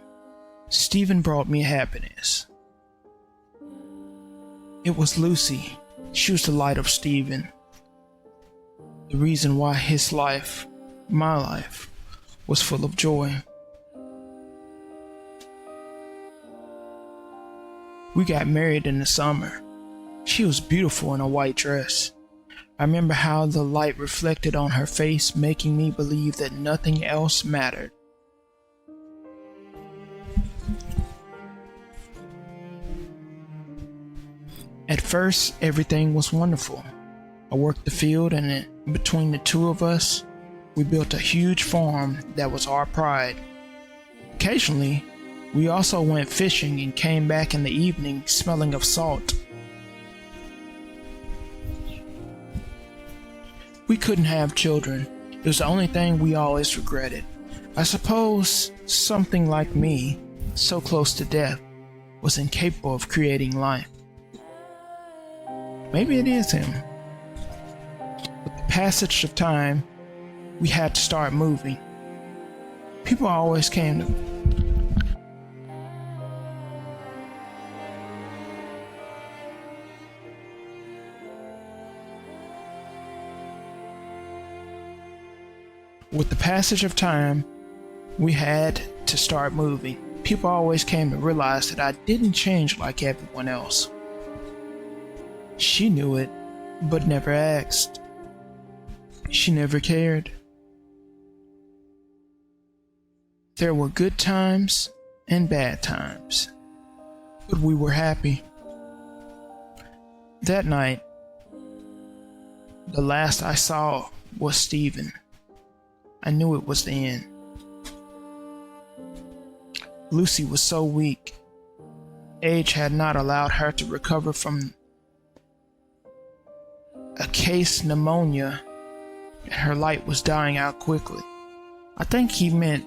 Speaker 1: Stephen brought me happiness. It was Lucy. She was the light of Stephen. The reason why his life, my life, was full of joy. We got married in the summer. She was beautiful in a white dress. I remember how the light reflected on her face, making me believe that nothing else mattered. At first, everything was wonderful. I worked the field, and between the two of us, we built a huge farm that was our pride. Occasionally, we also went fishing and came back in the evening smelling of salt. We couldn't have children. It was the only thing we always regretted. I suppose something like me, so close to death, was incapable of creating life. Maybe it is him. With the passage of time, we had to start moving. People always came to With the passage of time, we had to start moving. People always came to realize that I didn't change like everyone else. She knew it, but never asked. She never cared. There were good times and bad times, but we were happy. That night, the last I saw was Stephen. I knew it was the end. Lucy was so weak. Age had not allowed her to recover from a case pneumonia, and her light was dying out quickly. I think he meant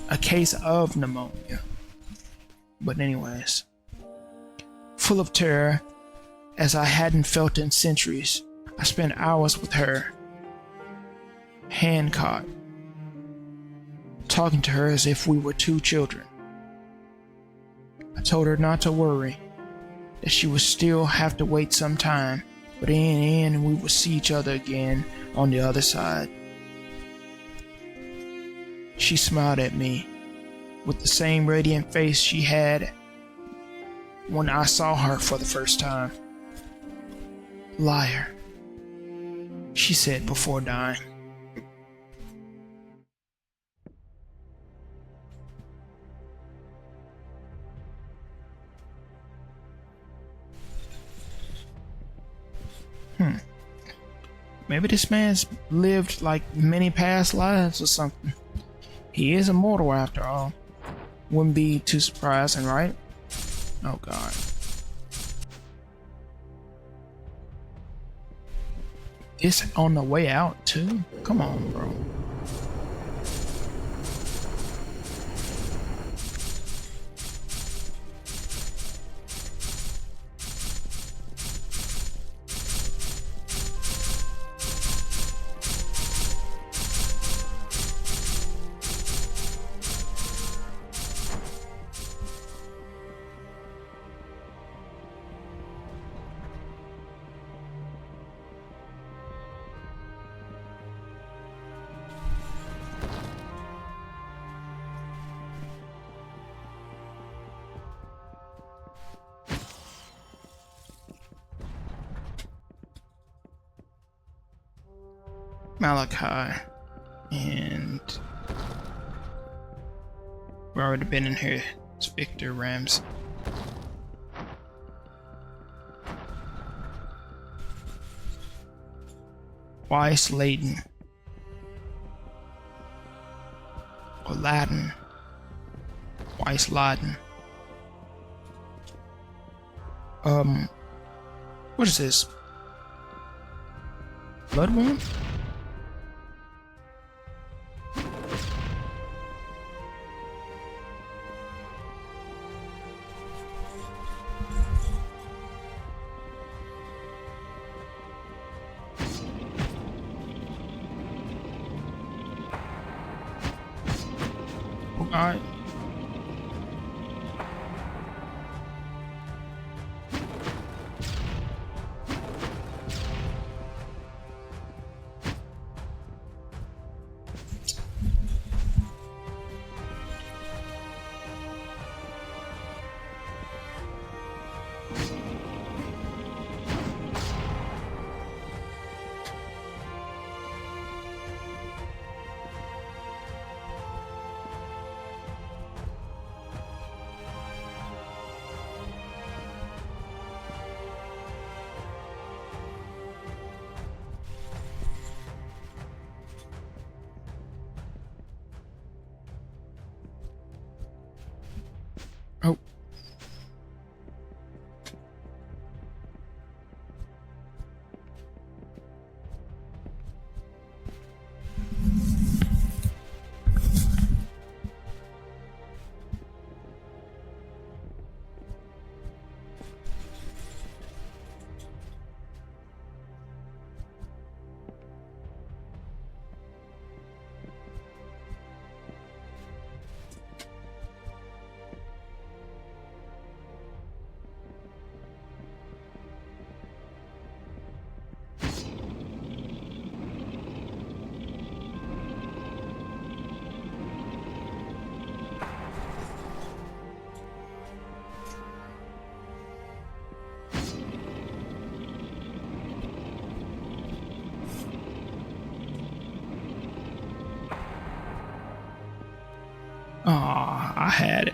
Speaker 1: a case of pneumonia. But anyways, full of terror, as I hadn't felt in centuries, I spent hours with her, hand caught, talking to her as if we were two children. I told her not to worry, that she would still have to wait some time, but in the end we would see each other again on the other side. She smiled at me with the same radiant face she had when I saw her for the first time. Liar, she said before dying. Maybe this man's lived like many past lives or something. He is immortal after all. Wouldn't be too surprising, right? Oh god. This on the way out too? Come on, bro. Malachi, and we've already been in here. It's Victor Ramsey. Weiss Laden, or Latin. Weiss Laden. What is this? Blood wound? Alright. I had it.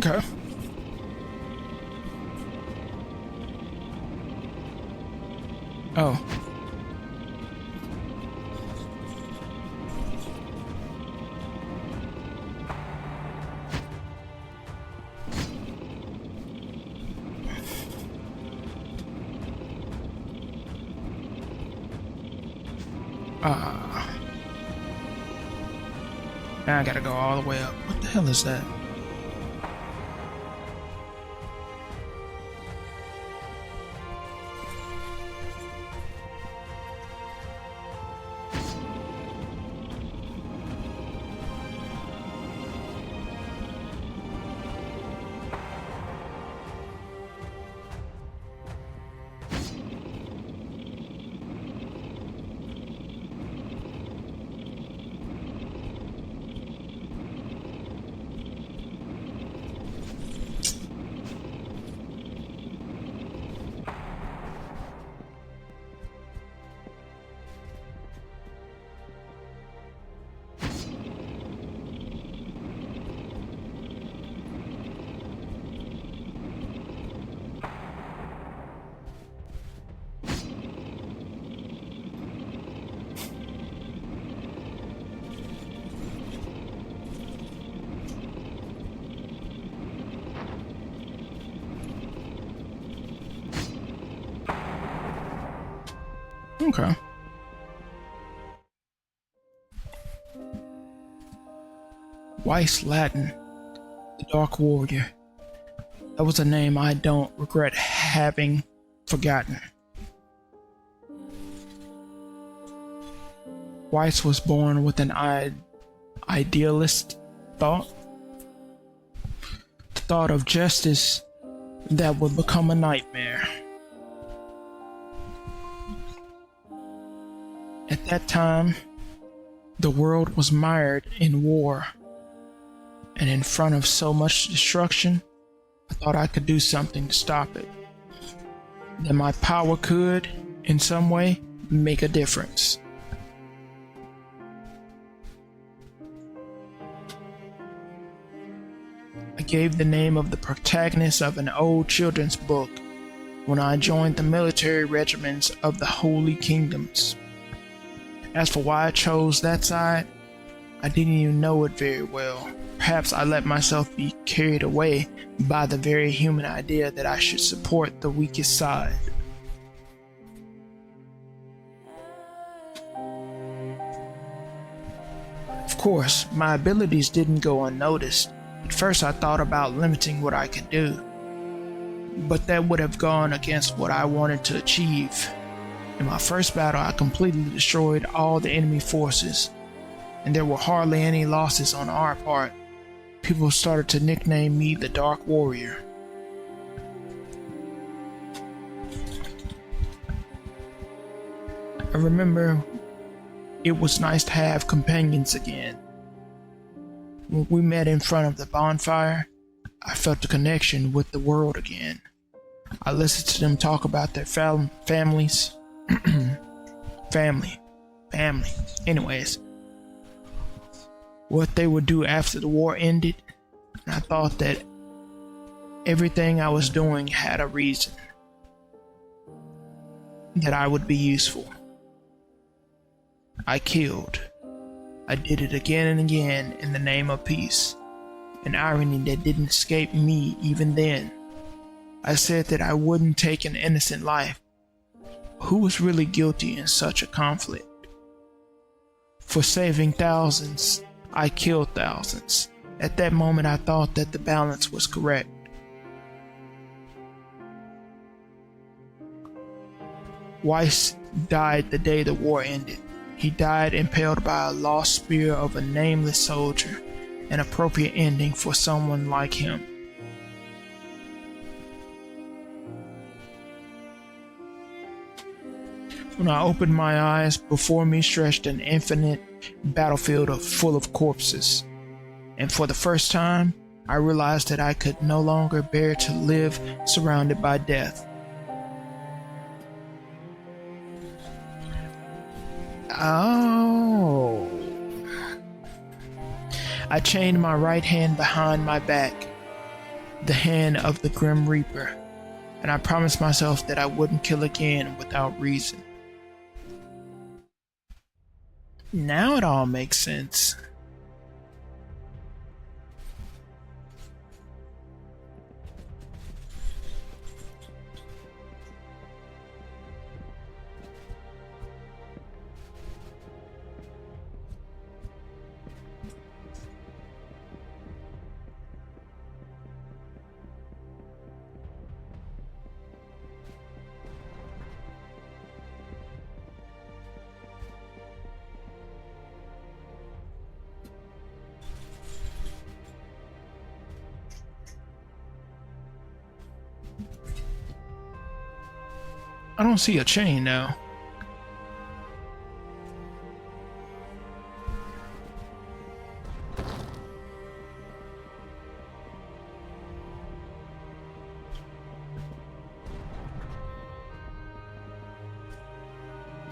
Speaker 1: Okay. Oh. Now I gotta go all the way up. What the hell is that? Okay. Weiss Latin, the Dark Warrior. That was a name I don't regret having forgotten. Weiss was born with an idealist thought. The thought of justice that would become a nightmare. At that time, the world was mired in war, and in front of so much destruction, I thought I could do something to stop it. That my power could, in some way, make a difference. I gave the name of the protagonist of an old children's book when I joined the military regiments of the Holy Kingdoms. As for why I chose that side, I didn't even know it very well. Perhaps I let myself be carried away by the very human idea that I should support the weakest side. Of course, my abilities didn't go unnoticed. At first I thought about limiting what I could do, but that would have gone against what I wanted to achieve. In my first battle, I completely destroyed all the enemy forces, and there were hardly any losses on our part. People started to nickname me the Dark Warrior. I remember it was nice to have companions again. When we met in front of the bonfire, I felt a connection with the world again. I listened to them talk about their families. family. Anyways, what they would do after the war ended, and I thought that everything I was doing had a reason, that I would be useful. I killed. I did it again and again in the name of peace, an irony that didn't escape me even then. I said that I wouldn't take an innocent life, who was really guilty in such a conflict? For saving thousands, I killed thousands. At that moment, I thought that the balance was correct. Weiss died the day the war ended. He died impaled by a lost spear of a nameless soldier, an appropriate ending for someone like him. When I opened my eyes, before me stretched an infinite battlefield full of corpses. And for the first time, I realized that I could no longer bear to live surrounded by death. Oh. I chained my right hand behind my back, the hand of the Grim Reaper, and I promised myself that I wouldn't kill again without reason. Now it all makes sense. I don't see a chain now.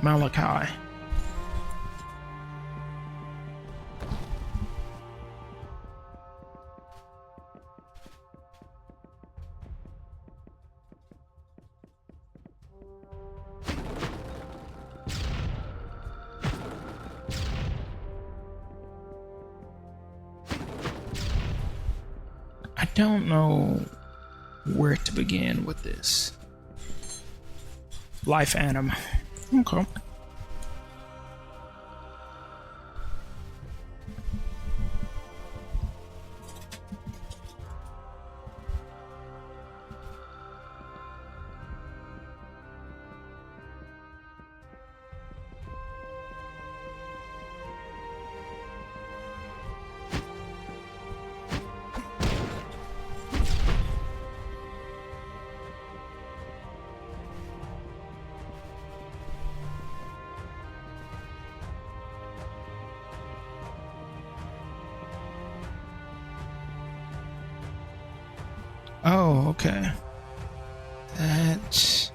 Speaker 1: Malachi. I don't know where to begin with this. Life Anima. Okay. Oh, okay. That's...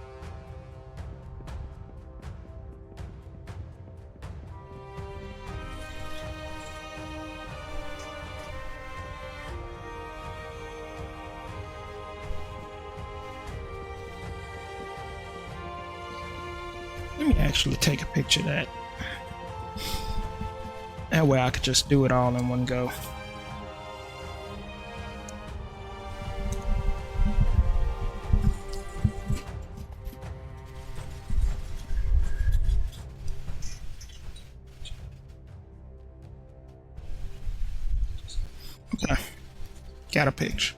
Speaker 1: Let me actually take a picture of that. That way I could just do it all in one go. Okay. Got a picture.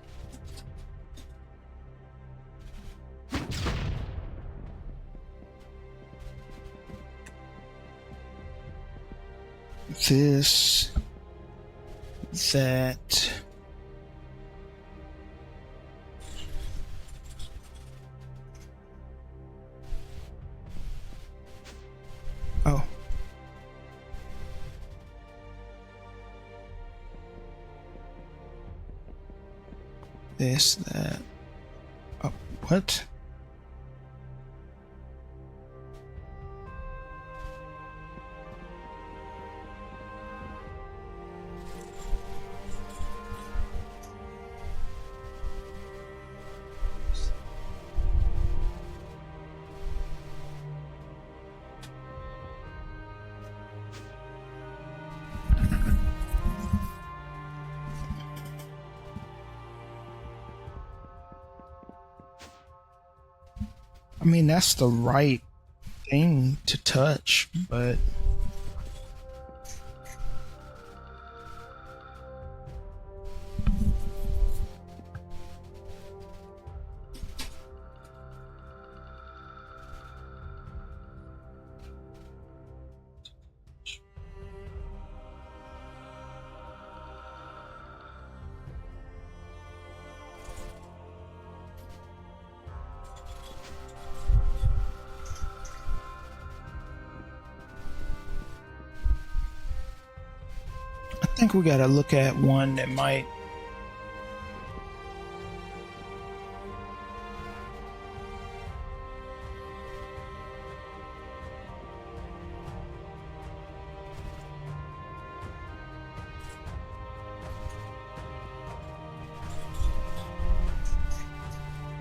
Speaker 1: This, that. Oh. This, that. Oh, what? I mean, that's the right thing to touch, but I think we gotta look at one that might.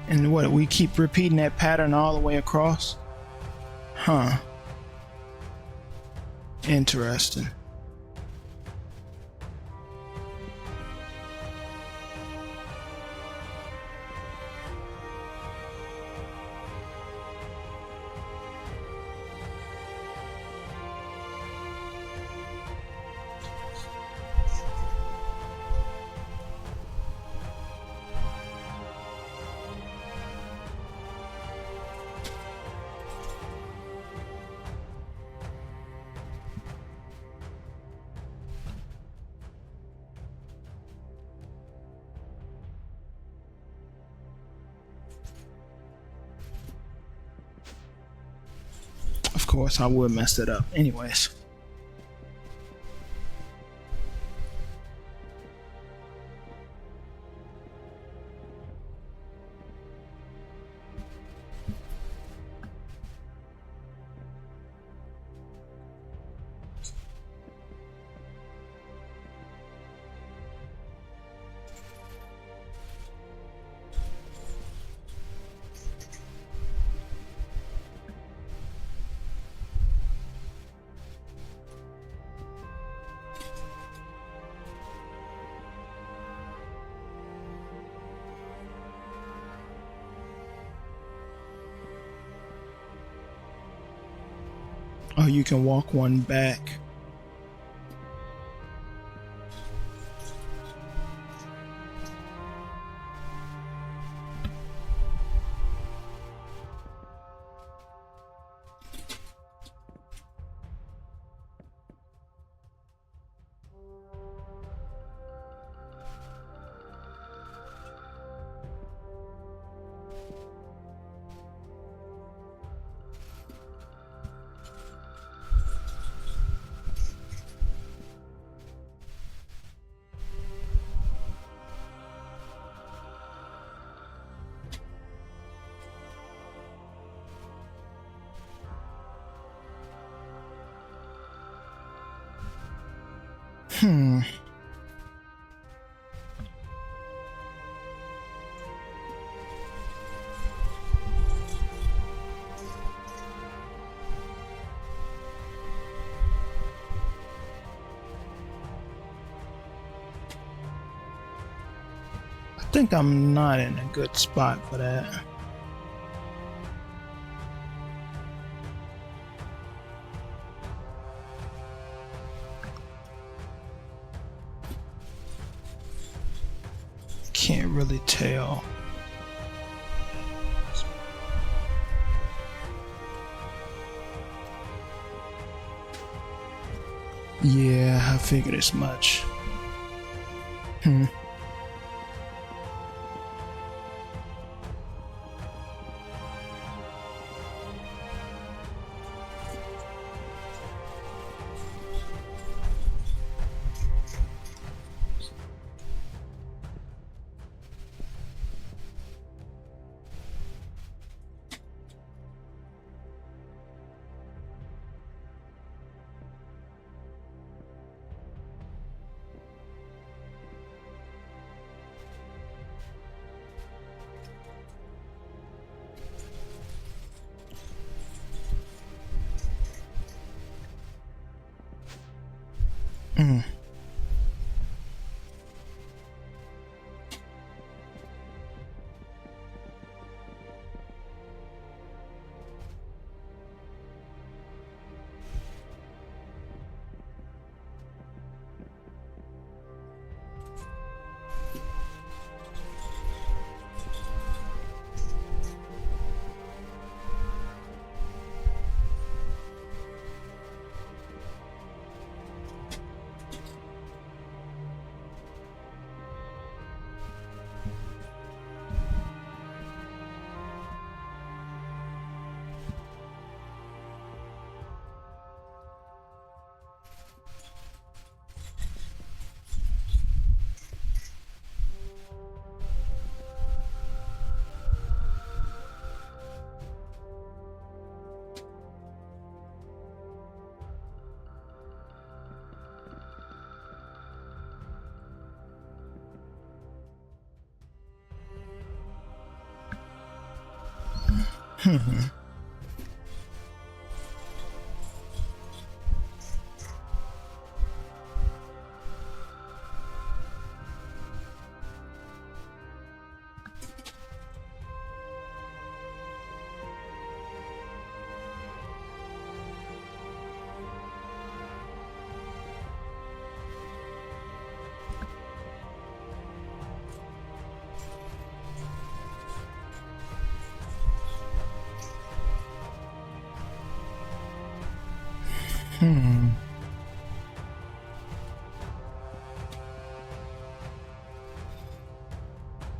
Speaker 1: And what, we keep repeating that pattern all the way across? Huh. Interesting. Of course, I would mess it up. Anyways. Oh, you can walk one back. Hmm. I think I'm not in a good spot for that. Can't really tell. Yeah, I figured as much.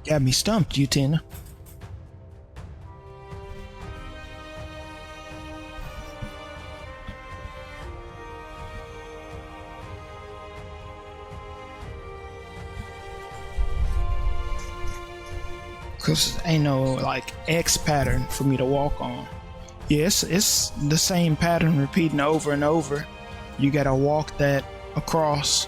Speaker 1: Got me stumped, you Tina. Cause ain't no like X pattern for me to walk on. Yes, it's the same pattern repeating over and over. You gotta walk that across.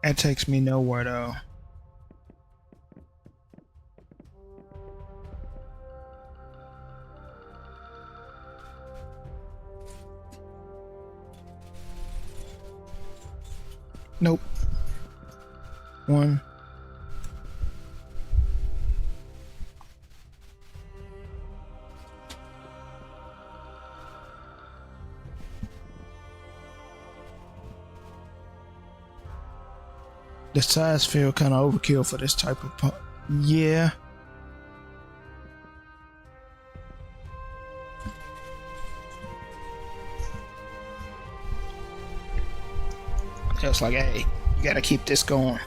Speaker 1: That takes me nowhere though. Nope. One. The size feel kind of overkill for this type of yeah. It's like, hey, you gotta keep this going.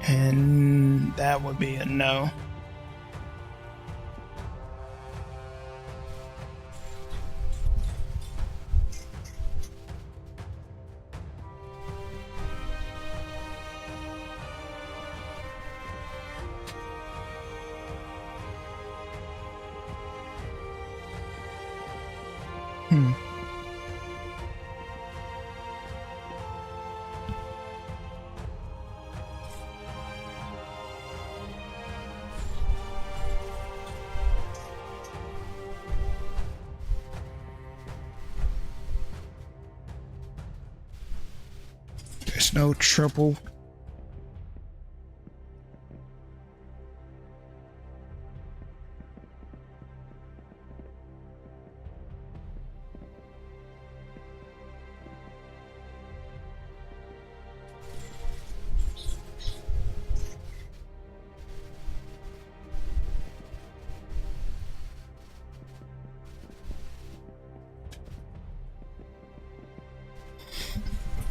Speaker 1: And that would be a no. There's no triple.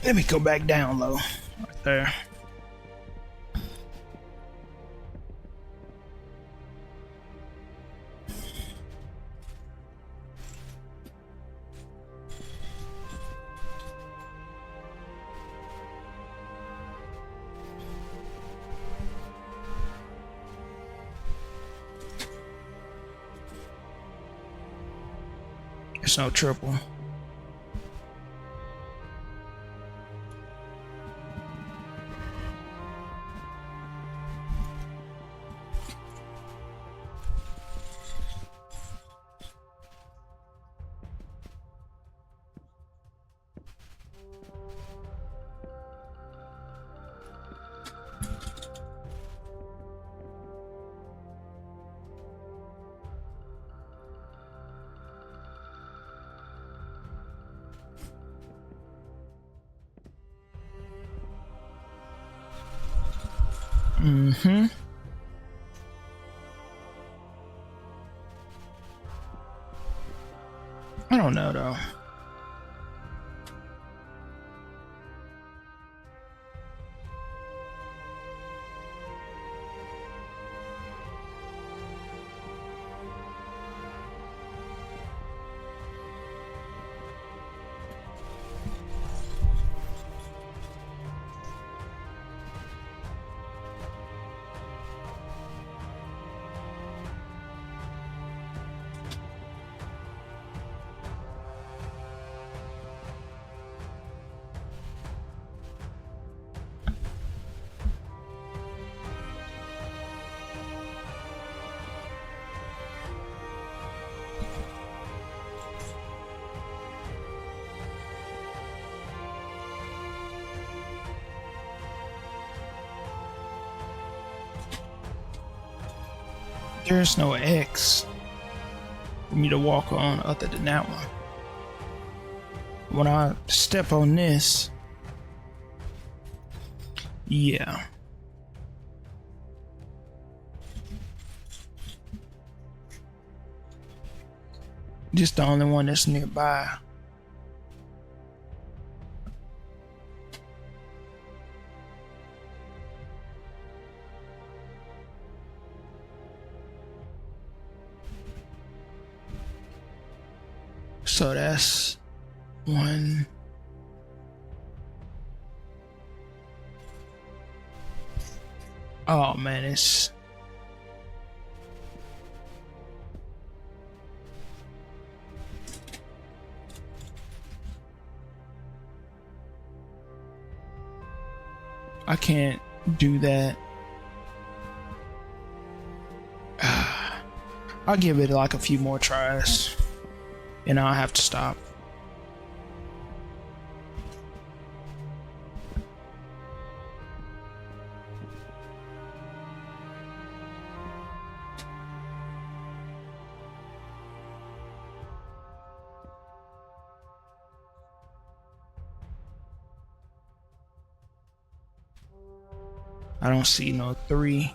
Speaker 1: Let me go back down low. Right there. There's no triple. Mm-hmm. I don't know though. There's no X for me to walk on other than that one. When I step on this, yeah. Just the only one that's nearby. So that's one. Oh man, it's I can't do that. I'll give it like a few more tries and I'll have to stop. I don't see no 3.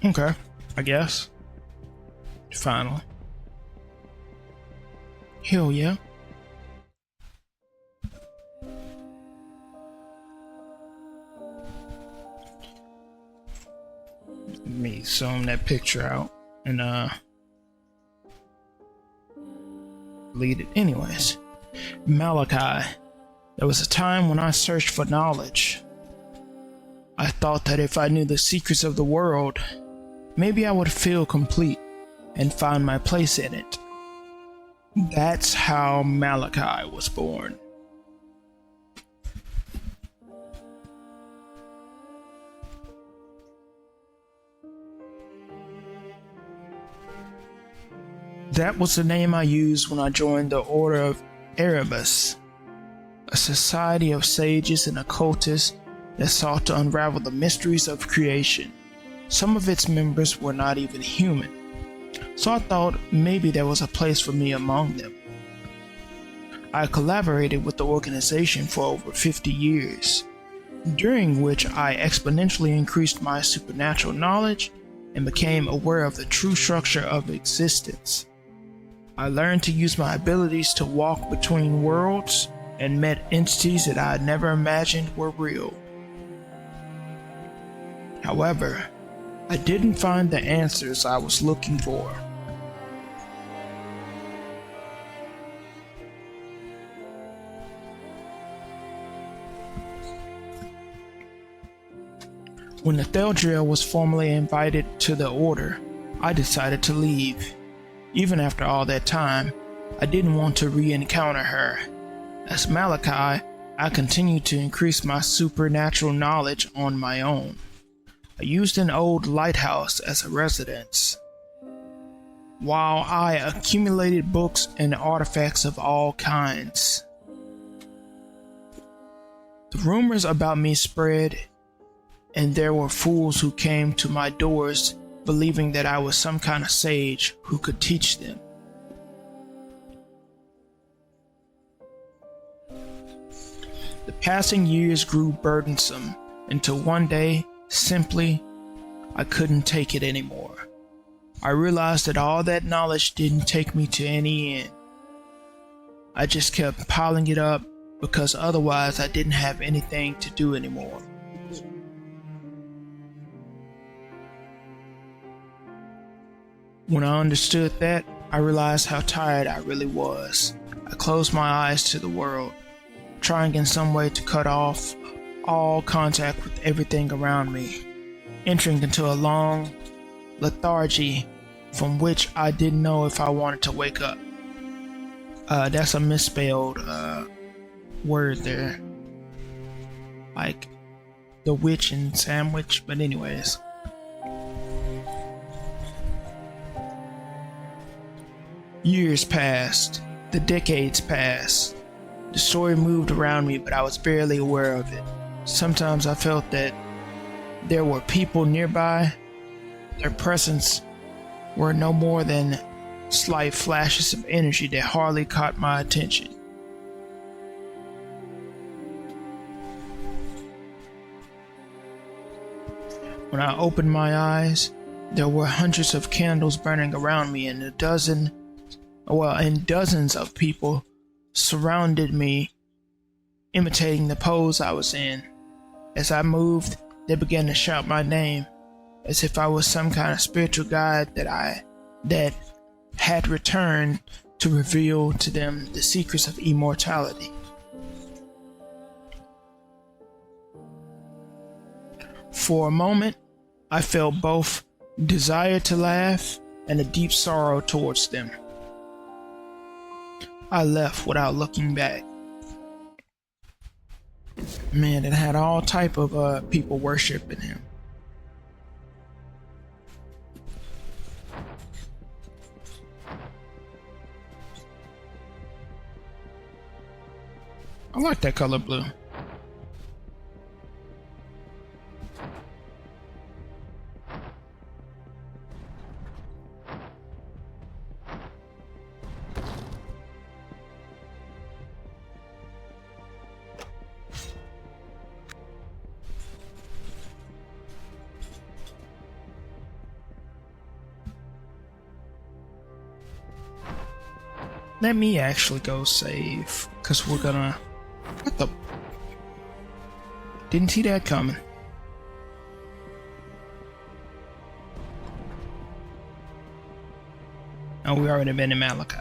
Speaker 1: Okay, I guess. Finally. Hell yeah. Let me zoom that picture out and delete it. Anyways, Malachi. There was a time when I searched for knowledge. I thought that if I knew the secrets of the world, maybe I would feel complete and find my place in it. That's how Malachi was born. That was the name I used when I joined the Order of Erebus, a society of sages and occultists that sought to unravel the mysteries of creation. Some of its members were not even human, so I thought maybe there was a place for me among them. I collaborated with the organization for over 50 years, during which I exponentially increased my supernatural knowledge and became aware of the true structure of existence. I learned to use my abilities to walk between worlds and met entities that I had never imagined were real. However, I didn't find the answers I was looking for. When Theldril was formally invited to the Order, I decided to leave. Even after all that time, I didn't want to re-encounter her. As Malachi, I continued to increase my supernatural knowledge on my own. I used an old lighthouse as a residence, while I accumulated books and artifacts of all kinds. The rumors about me spread, and there were fools who came to my doors believing that I was some kind of sage who could teach them. The passing years grew burdensome until one day, simply, I couldn't take it anymore. I realized that all that knowledge didn't take me to any end. I just kept piling it up because otherwise I didn't have anything to do anymore. When I understood that, I realized how tired I really was. I closed my eyes to the world, trying in some way to cut off all contact with everything around me, entering into a long lethargy from which I didn't know if I wanted to wake up. That's a misspelled word there. Like the witch and sandwich, but anyways. Years passed, the decades passed. The story moved around me, but I was barely aware of it. Sometimes I felt that there were people nearby. Their presence were no more than slight flashes of energy that hardly caught my attention. When I opened my eyes, there were hundreds of candles burning around me, and dozens of people surrounded me, imitating the pose I was in. As I moved, they began to shout my name, as if I was some kind of spiritual guide that had returned to reveal to them the secrets of immortality. For a moment, I felt both desire to laugh and a deep sorrow towards them. I left without looking back. Man, it had all type of people worshiping him. I like that color blue. Let me actually go save, because we're gonna... What the... Didn't see that coming. Oh, we already been in Malachi.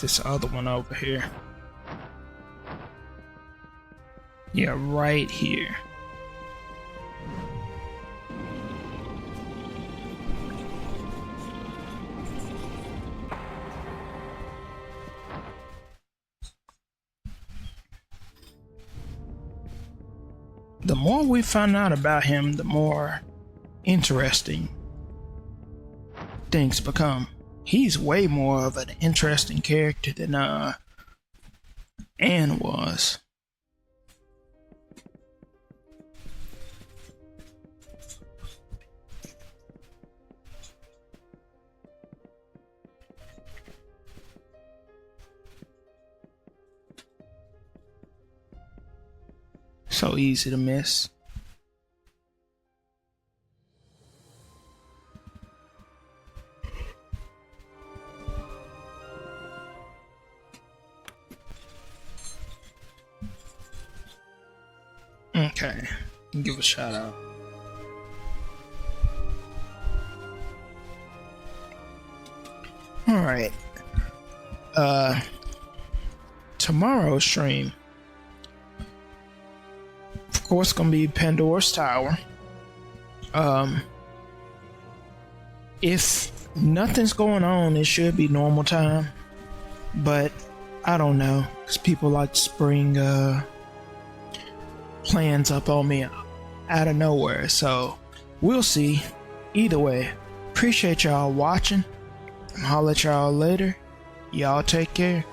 Speaker 1: this other one over here. Yeah, right here. The more we find out about him, the more interesting things become. He's way more of an interesting character than Anne was. So easy to miss. Okay, give a shout out. Alright. Tomorrow's stream, of course, gonna be Pandora's Tower. If nothing's going on, it should be normal time. But I don't know, because people like to spring plans up on me out of nowhere. So we'll see. Either way, appreciate y'all watching. I'll holler at y'all later. Y'all take care.